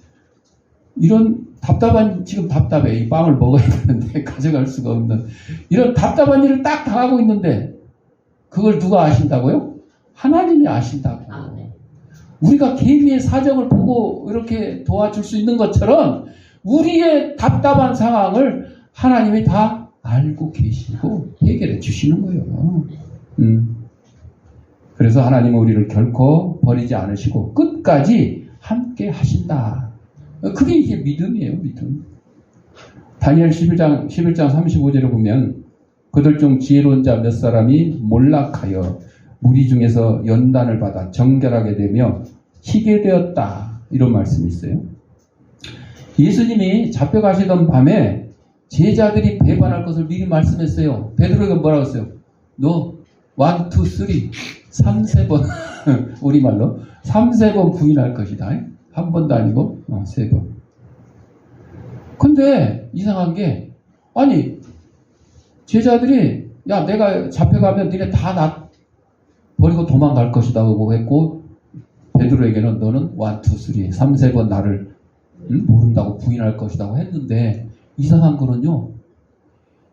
이런 지금 답답해. 이 빵을 먹어야 되는데 가져갈 수가 없는 이런 답답한 일을 딱 당하고 있는데 그걸 누가 아신다고요? 하나님이 아신다고. 우리가 개미의 사정을 보고 이렇게 도와줄 수 있는 것처럼 우리의 답답한 상황을 하나님이 다 알고 계시고 해결해 주시는 거예요. 그래서 하나님은 우리를 결코 버리지 않으시고 끝까지 함께 하신다. 그게 이게 믿음이에요. 믿음. 다니엘 11장 35절에 보면 그들 중 지혜로운 자 몇 사람이 몰락하여 무리 중에서 연단을 받아 정결하게 되며 희게 되었다. 이런 말씀이 있어요. 예수님이 잡혀가시던 밤에 제자들이 배반할 것을 미리 말씀했어요. 베드로가 뭐라고 했어요? 너 1, 2, 3, 3번 우리말로 3, 4번 부인할 것이다. 한 번도 아니고 3번. 근데 이상한 게 아니 제자들이 야 내가 잡혀가면 니네 다 나 버리고 도망갈 것이다 고 했고 베드로에게는 너는 1, 2, 3, 3번 나를 모른다고 부인할 것이라고 했는데 이상한 거는요.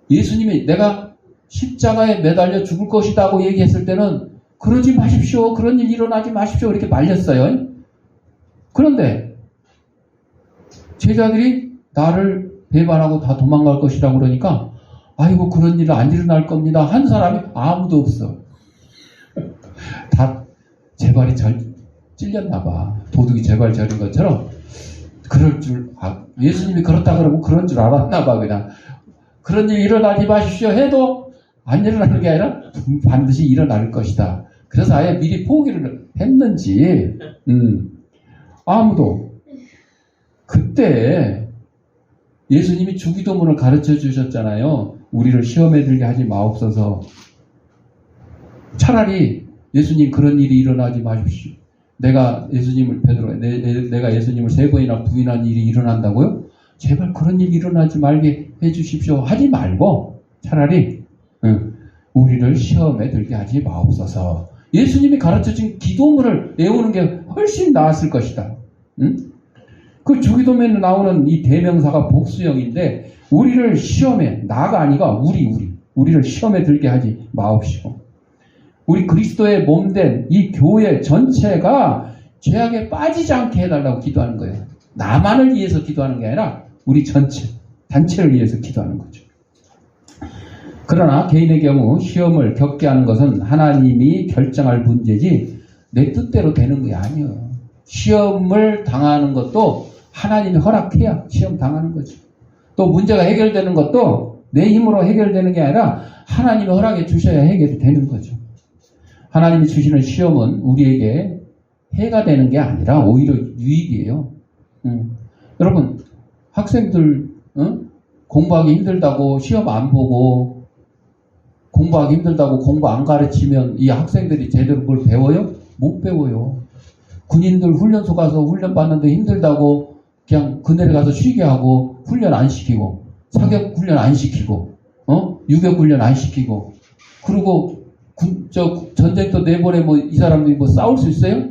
예수님이 내가 십자가에 매달려 죽을 것이라고 얘기했을 때는 그러지 마십시오. 그런 일 일어나지 마십시오. 이렇게 말렸어요. 그런데 제자들이 나를 배반하고 다 도망갈 것이라고 그러니까 아이고 그런 일 안 일어날 겁니다. 한 사람이 아무도 없어. 다 제발이 잘 찔렸나 봐. 도둑이 제발 저린 것처럼 그럴 줄 예수님이 그렇다 그러고 그런 줄 알았나 봐. 그냥 그런 일 일어나지 마십시오 해도 안 일어나는 게 아니라 반드시 일어날 것이다. 그래서 아예 미리 포기를 했는지 아무도 그때 예수님이 주기도문을 가르쳐 주셨잖아요. 우리를 시험에 들게 하지 마옵소서. 차라리 예수님 그런 일이 일어나지 마십시오. 내가 예수님을 내가 예수님을 3번이나 부인한 일이 일어난다고요? 제발 그런 일이 일어나지 말게 해주십시오. 하지 말고 차라리 우리를 시험에 들게 하지 마옵소서. 예수님이 가르쳐준 기도문을 외우는 게 훨씬 나았을 것이다. 그 주기도문에 나오는 이 대명사가 복수형인데 우리를 시험에 나가 아니가 우리를 시험에 들게 하지 마옵시오. 우리 그리스도의 몸된 이 교회 전체가 죄악에 빠지지 않게 해달라고 기도하는 거예요. 나만을 위해서 기도하는 게 아니라 우리 전체, 단체를 위해서 기도하는 거죠. 그러나 개인의 경우 시험을 겪게 하는 것은 하나님이 결정할 문제지 내 뜻대로 되는 게 아니에요. 시험을 당하는 것도 하나님이 허락해야 시험 당하는 거죠. 또 문제가 해결되는 것도 내 힘으로 해결되는 게 아니라 하나님이 허락해 주셔야 해결이 되는 거죠. 하나님이 주시는 시험은 우리에게 해가 되는 게 아니라 오히려 유익이에요. 여러분 학생들 공부하기 힘들다고 시험 안 보고 공부하기 힘들다고 공부 안 가르치면 이 학생들이 제대로 뭘 배워요? 못 배워요. 군인들 훈련소 가서 훈련 받는데 힘들다고 그냥 그늘에 가서 쉬게 하고 훈련 안 시키고 사격 훈련 안 시키고 유격 훈련 안 시키고 그리고 전쟁터 내보내 이 사람들이 싸울 수 있어요?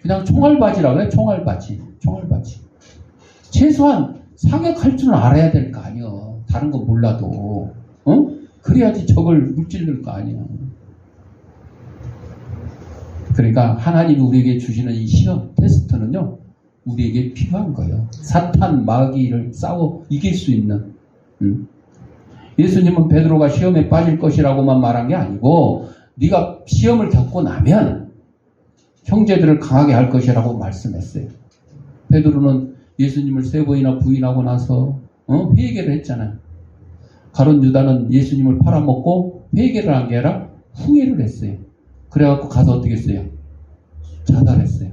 그냥 총알바지라고 해요. 총알바지. 최소한 사격할 줄은 알아야 될 거 아니에요. 다른 거 몰라도 그래야지 적을 물질릴 거 아니에요. 그러니까 하나님이 우리에게 주시는 이 시험 테스트는요 우리에게 필요한 거예요. 사탄 마귀를 싸워 이길 수 있는 예수님은 베드로가 시험에 빠질 것이라고만 말한 게 아니고 네가 시험을 겪고 나면 형제들을 강하게 할 것이라고 말씀했어요. 베드로는 예수님을 3번이나 부인하고 나서 회개를 했잖아요. 가룟 유다는 예수님을 팔아먹고 회개를 한 게 아니라 후회를 했어요. 그래갖고 가서 어떻게 했어요? 자살했어요.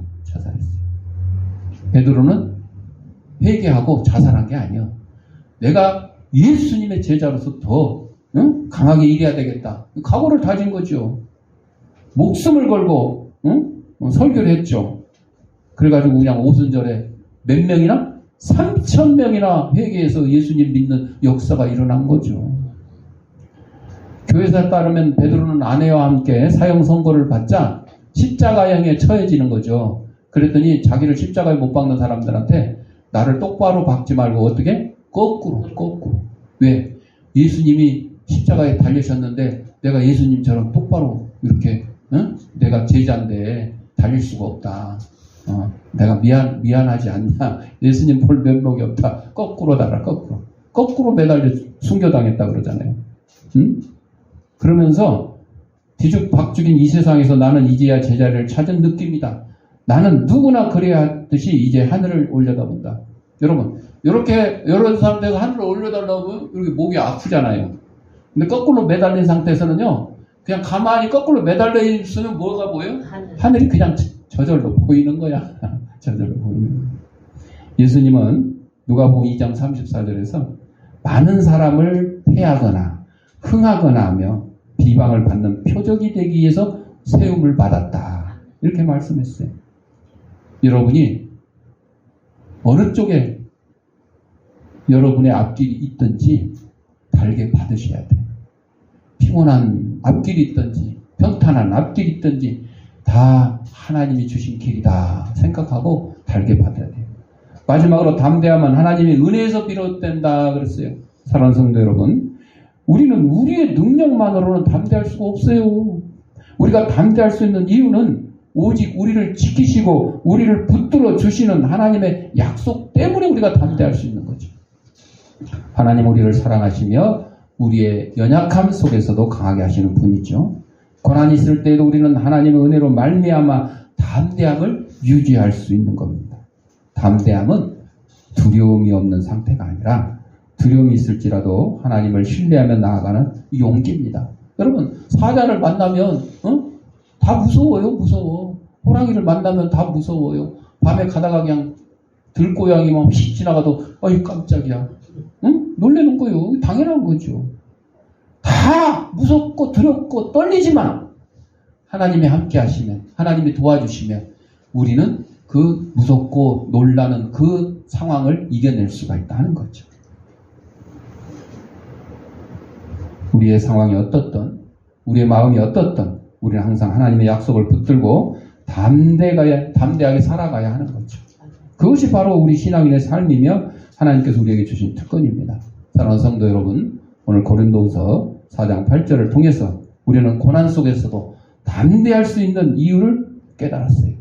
베드로는 회개하고 자살한 게 아니에요. 내가 예수님의 제자로서 더 강하게 일해야 되겠다. 각오를 다진 거죠. 목숨을 걸고 설교를 했죠. 그래가지고 그냥 오순절에 몇 명이나? 3,000명이나 회개해서 예수님 믿는 역사가 일어난 거죠. 교회사에 따르면 베드로는 아내와 함께 사형 선고를 받자 십자가형에 처해지는 거죠. 그랬더니 자기를 십자가에 못 박는 사람들한테 나를 똑바로 박지 말고 어떻게? 거꾸로. 왜? 예수님이 십자가에 달리셨는데 내가 예수님처럼 똑바로 이렇게 내가 제자인데 달릴 수가 없다. 내가 미안하지 않냐. 예수님 볼 면목이 없다. 거꾸로 달아. 거꾸로 매달려 순교당했다 그러잖아요. 그러면서 뒤죽박죽인 이 세상에서 나는 이제야 제자리를 찾은 느낌이다. 나는 누구나 그래야 하듯이 이제 하늘을 올려다본다. 여러분 이런 상태에서 하늘을 올려달라고 이렇게 목이 아프잖아요. 근데 거꾸로 매달린 상태에서는요 그냥 가만히 거꾸로 매달려 있으면 뭐가 보여요? 하늘이 그냥 저절로 보이는 거야. 저절로 보이는 거야. 예수님은 누가복음 2장 34절에서 많은 사람을 패하거나 흥하거나 하며 비방을 받는 표적이 되기 위해서 세움을 받았다. 이렇게 말씀했어요. 여러분이 어느 쪽에 여러분의 앞길이 있든지 달게 받으셔야 돼요. 피곤한 앞길이 있든지 평탄한 앞길이 있든지 다 하나님이 주신 길이다 생각하고 달게 받아야 돼요. 마지막으로 담대함은 하나님의 은혜에서 비롯된다 그랬어요. 사랑하는 성도 여러분, 우리는 우리의 능력만으로는 담대할 수가 없어요. 우리가 담대할 수 있는 이유는 오직 우리를 지키시고 우리를 붙들어 주시는 하나님의 약속 때문에 우리가 담대할 수 있는 거죠. 하나님 우리를 사랑하시며 우리의 연약함 속에서도 강하게 하시는 분이죠. 고난이 있을 때에도 우리는 하나님의 은혜로 말미암아 담대함을 유지할 수 있는 겁니다. 담대함은 두려움이 없는 상태가 아니라 두려움이 있을지라도 하나님을 신뢰하며 나아가는 용기입니다. 여러분, 사자를 만나면 다 무서워. 호랑이를 만나면 다 무서워요. 밤에 가다가 그냥 들고양이만 휙 지나가도 어이 깜짝이야. 놀라는 거예요. 당연한 거죠. 다 무섭고 두렵고 떨리지만 하나님이 함께 하시면, 하나님이 도와주시면 우리는 그 무섭고 놀라는 그 상황을 이겨낼 수가 있다 하는 거죠. 우리의 상황이 어떻든, 우리의 마음이 어떻든 우리는 항상 하나님의 약속을 붙들고 담대하게 살아가야 하는 거죠. 그것이 바로 우리 신앙인의 삶이며 하나님께서 우리에게 주신 특권입니다. 사랑하는 성도 여러분, 오늘 고린도후서 4장 8절을 통해서 우리는 고난 속에서도 담대할 수 있는 이유를 깨달았어요.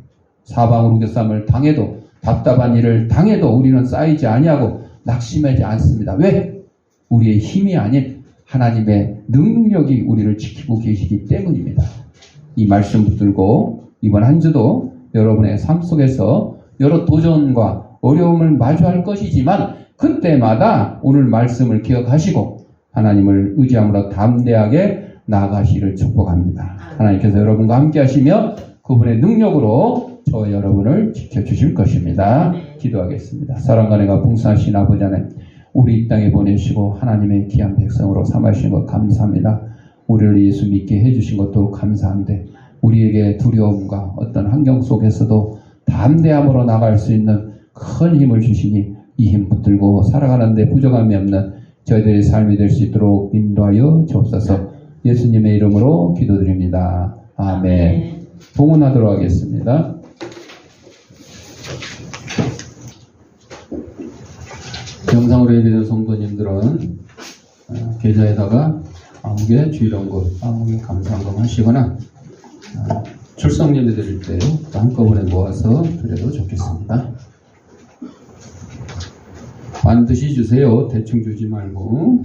사방으로 우겨쌈을 당해도, 답답한 일을 당해도 우리는 쌓이지 아니하고 낙심하지 않습니다. 왜? 우리의 힘이 아닌 하나님의 능력이 우리를 지키고 계시기 때문입니다. 이 말씀 붙들고 이번 한 주도 여러분의 삶 속에서 여러 도전과 어려움을 마주할 것이지만 그때마다 오늘 말씀을 기억하시고 하나님을 의지함으로 담대하게 나아가시기를 축복합니다. 하나님께서 여러분과 함께 하시며 그분의 능력으로 저와 여러분을 지켜주실 것입니다. 기도하겠습니다. 사랑과 은혜가 풍성하신 아버지 하나님, 우리 이 땅에 보내시고 하나님의 귀한 백성으로 삼으신 것 감사합니다. 우리를 예수 믿게 해주신 것도 감사한데 우리에게 두려움과 어떤 환경 속에서도 담대함으로 나갈 수 있는 큰 힘을 주시니 이 힘 붙들고 살아가는데 부족함이 없는 저희들의 삶이 될 수 있도록 인도하여 주옵소서. 예수님의 이름으로 기도드립니다. 아멘. 봉헌하도록 하겠습니다. 영상으로 예배된 성도님들은 계좌에다가 아무개 주일원금, 아무개 감사한금 하시거나 출석 예배 드릴 때 한꺼번에 모아서 드려도 좋겠습니다. 반드시 주세요. 대충 주지 말고.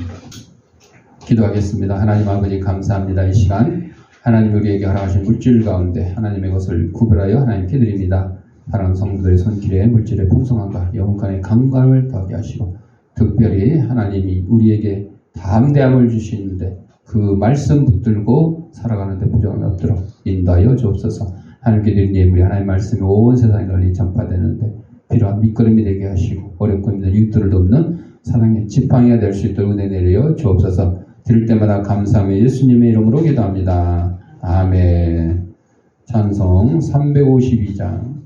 기도하겠습니다. 하나님 아버지 감사합니다. 이 시간 하나님 우리에게 허락하신 물질 가운데 하나님의 것을 구별하여 하나님께 드립니다. 사랑하는 성도들의 손길에 물질의 풍성함과 영혼간의 강감을 더하게 하시고 특별히 하나님이 우리에게 담대함을 주시는데 그 말씀 붙들고 살아가는데 부족함이 없도록 인도하여 주옵소서. 하나님께 드린 예물이 하나님의 말씀이 온 세상에 널리 전파되는데 필요한 밑거름이 되게 하시고 어렵고 힘든 이웃들을 돕는 사랑의 지팡이가 될 수 있도록 은혜 내려 주옵소서. 드릴 때마다 감사하며 예수님의 이름으로 기도합니다. 아멘. 찬송 352장.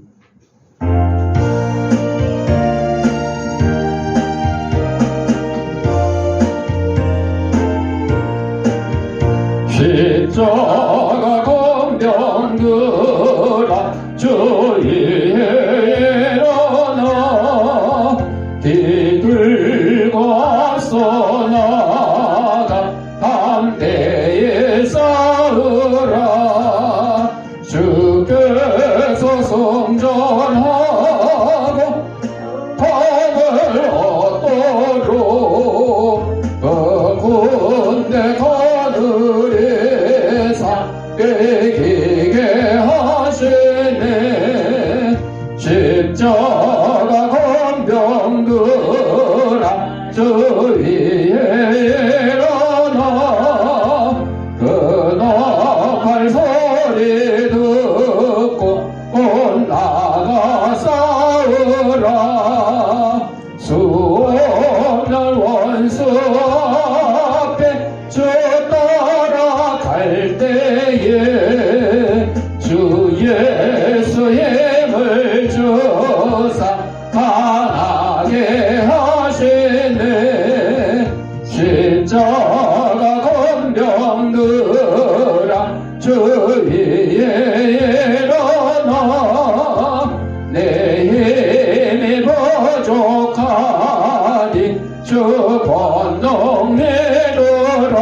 십자가 공병그라 주의 일어나 뒤들고 앞서 나가 담대히 싸우라. 주께서 성전하고 방을 얻도록 군대 거느리사 이기게 하시네. 십자가 공병그라 주 위에 일어나 그 나팔 소리 듣고 곧 나가 싸우라. 수없는 원수 앞에 주 따라 갈 강하게 하시네 십자가 권병들아 주 위에 일어나 내 힘이 부족하니 주 권능 믿으라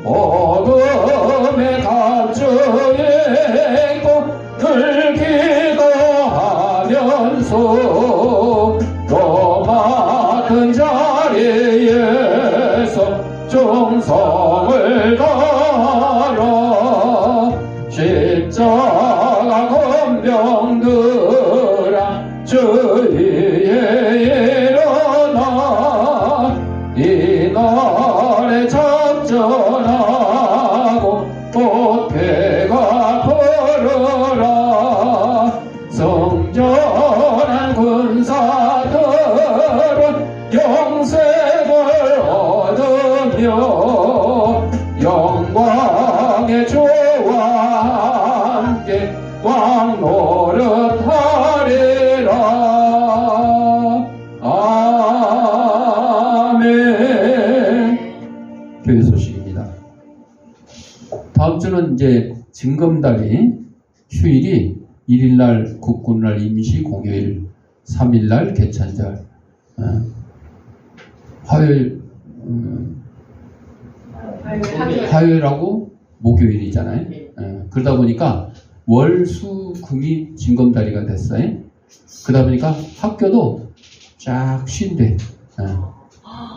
어둠의 감추에 있고 늘 기도하면서 또 맡은 자리에서 충성을 다하라 십자가 권병들아 주 위에 일어나 이날에 작전하고 꽃배가 부르라 성전한 군사들은 영생을 얻으며 영광의 주와 함께 왕 노릇하리라. 아멘. 교회 소식입니다. 다음 주는 이제 징검다리 휴일이 1일날 국군날 임시 공휴일, 3일날 개천절, 화요일하고 목요일이잖아요. 그러다 보니까 월, 수, 금이 징검다리가 됐어요. 그러다 보니까 학교도 쫙 쉰대.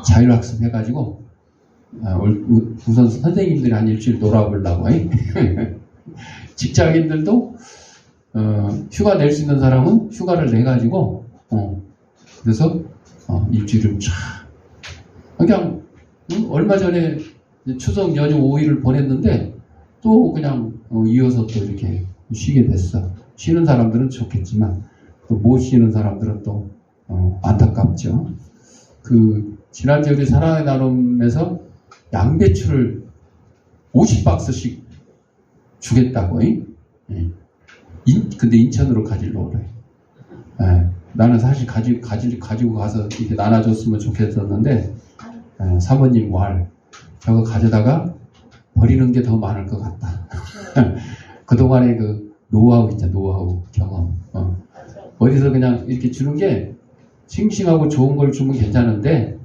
자율학습 해가지고 우선 선생님들이 한 일주일 놀아보려고. 직장인들도 휴가 낼 수 있는 사람은 휴가를 내가지고 그래서 일주일을 쫙 그냥 얼마 전에 추석 연휴 5일을 보냈는데 또 그냥 이어서 또 이렇게 쉬게 됐어. 쉬는 사람들은 좋겠지만 또 못 쉬는 사람들은 또 안타깝죠. 그 지난주에 우리 사랑의 나눔에서 양배추를 50박스씩 주겠다고. 근데 인천으로 가지려고 그래. 나는 사실 가지고 가서 이렇게 나눠줬으면 좋겠었는데 사모님 말 저거 가져다가 버리는 게 더 많을 것 같다. 그동안의 그 노하우 있잖아. 노하우 경험. 어디서 그냥 이렇게 주는 게 싱싱하고 좋은 걸 주면 괜찮은데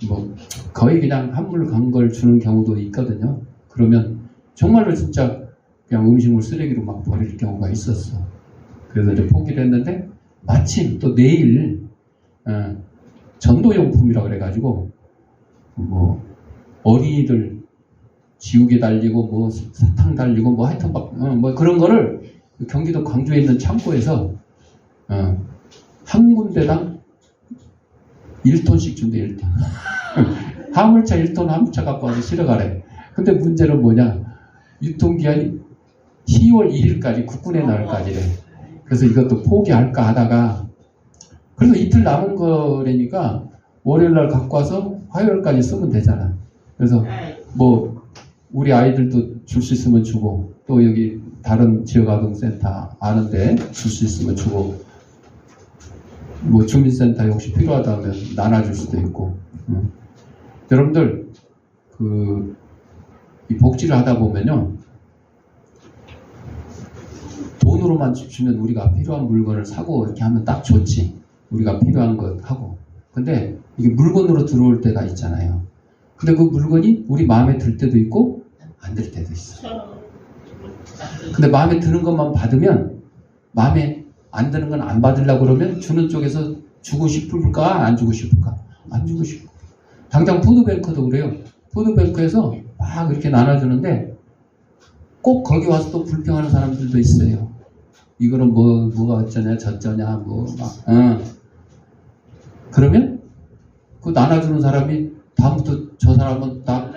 뭐 거의 그냥 한물 간 걸 주는 경우도 있거든요. 그러면 정말로 진짜 그냥 음식물 쓰레기로 막 버릴 경우가 있었어. 그래서 이제 포기를 했는데 마침 또 내일 전도용품이라 그래가지고 뭐 어린이들 지우개 달리고 뭐 사탕 달리고 뭐 하여튼 뭐 그런 거를 경기도 광주에 있는 창고에서 한 군데당 1톤씩 준대. 1톤. 화물차 1톤 화물차 갖고 와서 실어가래. 근데 문제는 뭐냐, 유통기한이 10월 1일까지 국군의 날까지래. 그래서 이것도 포기할까 하다가 그래도 이틀 남은 거라니까 월요일날 갖고 와서 화요일까지 쓰면 되잖아. 그래서 뭐 우리 아이들도 줄 수 있으면 주고 또 여기 다른 지역아동센터 아는데 줄 수 있으면 주고 뭐 주민센터에 혹시 필요하다면 나눠줄 수도 있고. 여러분들 이 복지를 하다 보면요, 돈으로만 주면 우리가 필요한 물건을 사고 이렇게 하면 딱 좋지. 우리가 필요한 것 하고. 근데 이게 물건으로 들어올 때가 있잖아요. 근데 그 물건이 우리 마음에 들 때도 있고 안 들 때도 있어. 근데 마음에 드는 것만 받으면, 마음에 안 드는 건 안 받으려고 그러면 주는 쪽에서 주고 싶을까 안 주고 싶을까? 안 주고 싶어. 당장 푸드뱅크도 그래요. 푸드뱅크에서 막 이렇게 나눠주는데 꼭 거기 와서 또 불평하는 사람들도 있어요. 이거는 뭐가 어쩌냐 저쩌냐 그러면 그 나눠주는 사람이 다음부터 저 사람은 딱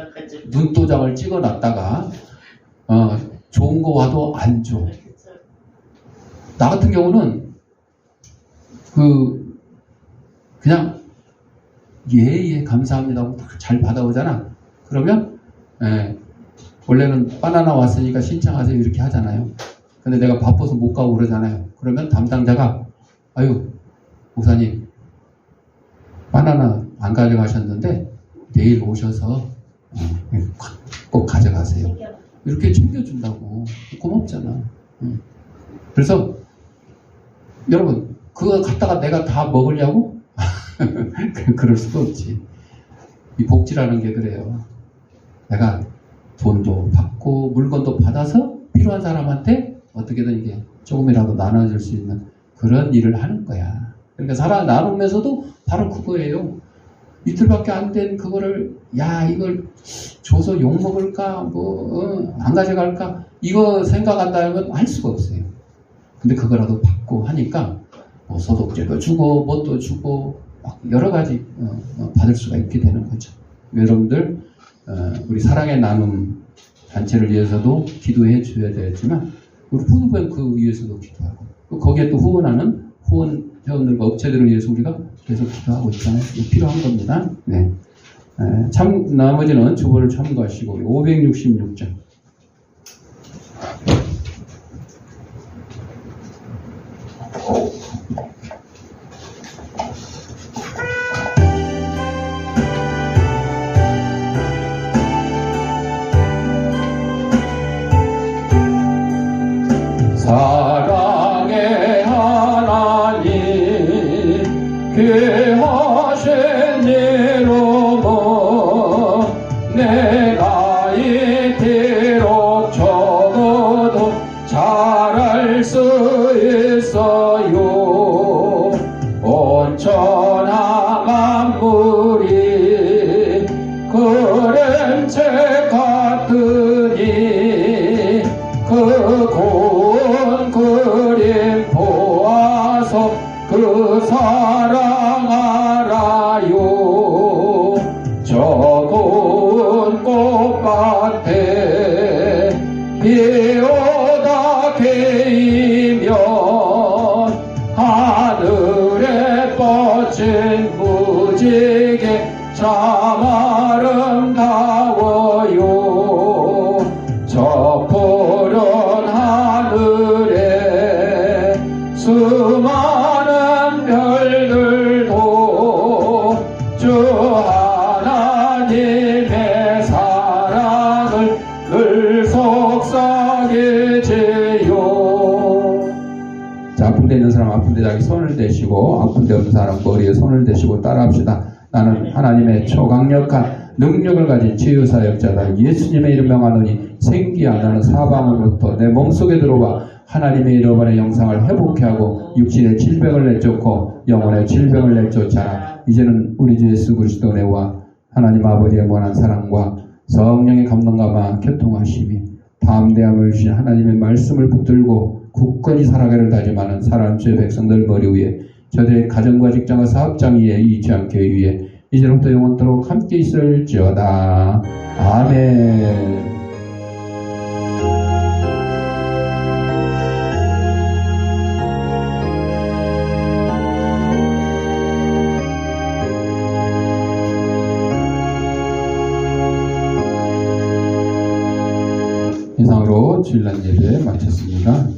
눈도장을 찍어놨다가 좋은 거 와도 안 줘. 나 같은 경우는 그냥 예 감사합니다 하고 잘 받아오잖아. 그러면 원래는 바나나 왔으니까 신청하세요 이렇게 하잖아요. 근데 내가 바빠서 못 가고 그러잖아요. 그러면 담당자가 아유, 목사님, 바나나 안 가져가셨는데 내일 오셔서 꼭 가져가세요. 이렇게 챙겨준다고. 고맙잖아. 그래서 여러분, 그거 갖다가 내가 다 먹으려고? 그럴 수도 없지. 이 복지라는 게 그래요. 내가 돈도 받고 물건도 받아서 필요한 사람한테 어떻게든 이게 조금이라도 나눠줄 수 있는 그런 일을 하는 거야. 그러니까 사랑 나누면서도 바로 그거예요. 이틀밖에 안 된 그거를 이걸 줘서 욕 먹을까 안 가져갈까 이거 생각한다면 할 수가 없어요. 근데 그거라도 받고 하니까 뭐 소독제도 주고 뭣도 주고 막 여러 가지 받을 수가 있게 되는 거죠. 여러분들 우리 사랑의 나눔 단체를 위해서도 기도해 줘야 되겠지만 우리 푸드뱅크 위해서도 기도하고 또 거기에 또 후원하는 후원 회원들과 업체들을 위해서 우리가 계속 기도하고 있잖아요. 필요한 겁니다. 네. 나머지는 주보를 참고하시고 566장. 사랑의 하나님 귀하신 이름은 내 나이 비록 적어도 잘할 수 있어요. 온천하 만물이 그림책 같으니 그 고운 그림 보아서 그 사랑 알아요. 저 고운 꽃밭에 비 오다 개이면 하늘에 뻗친 무지개 참 아름다워요. 저 푸른 하늘에 수많은 별들도 주 하나님의 사랑을 늘 속삭이지요. 자, 아픈데 있는 사람 아픈데 자기 손을 대시고 아픈데 없는 사람 머리에 손을 대시고 따라합시다. 나는 하나님의 초강력한 능력을 가진 치유사역자다. 예수님의 이름 명하노니 생기야 너는 사방으로부터 내 몸속에 들어와 하나님의 이름 안의 영상을 회복케 하고 육신의 질병을 내쫓고 영혼의 질병을 내쫓아 이제는 우리 주 예수 그리스도 내와 하나님 아버지의 무한한 사랑과 성령의 감동감화 교통하심이 담대함을 주신 하나님의 말씀을 붙들고 굳건히 살아가기를 다짐하는 사람 주의 백성들 머리 위에 저들의 가정과 직장과 사업장 위에 잊지 않게 위해 이제부터 영원토록 함께 있을지어다. 아멘. 이상으로 주일날 예배 마쳤습니다.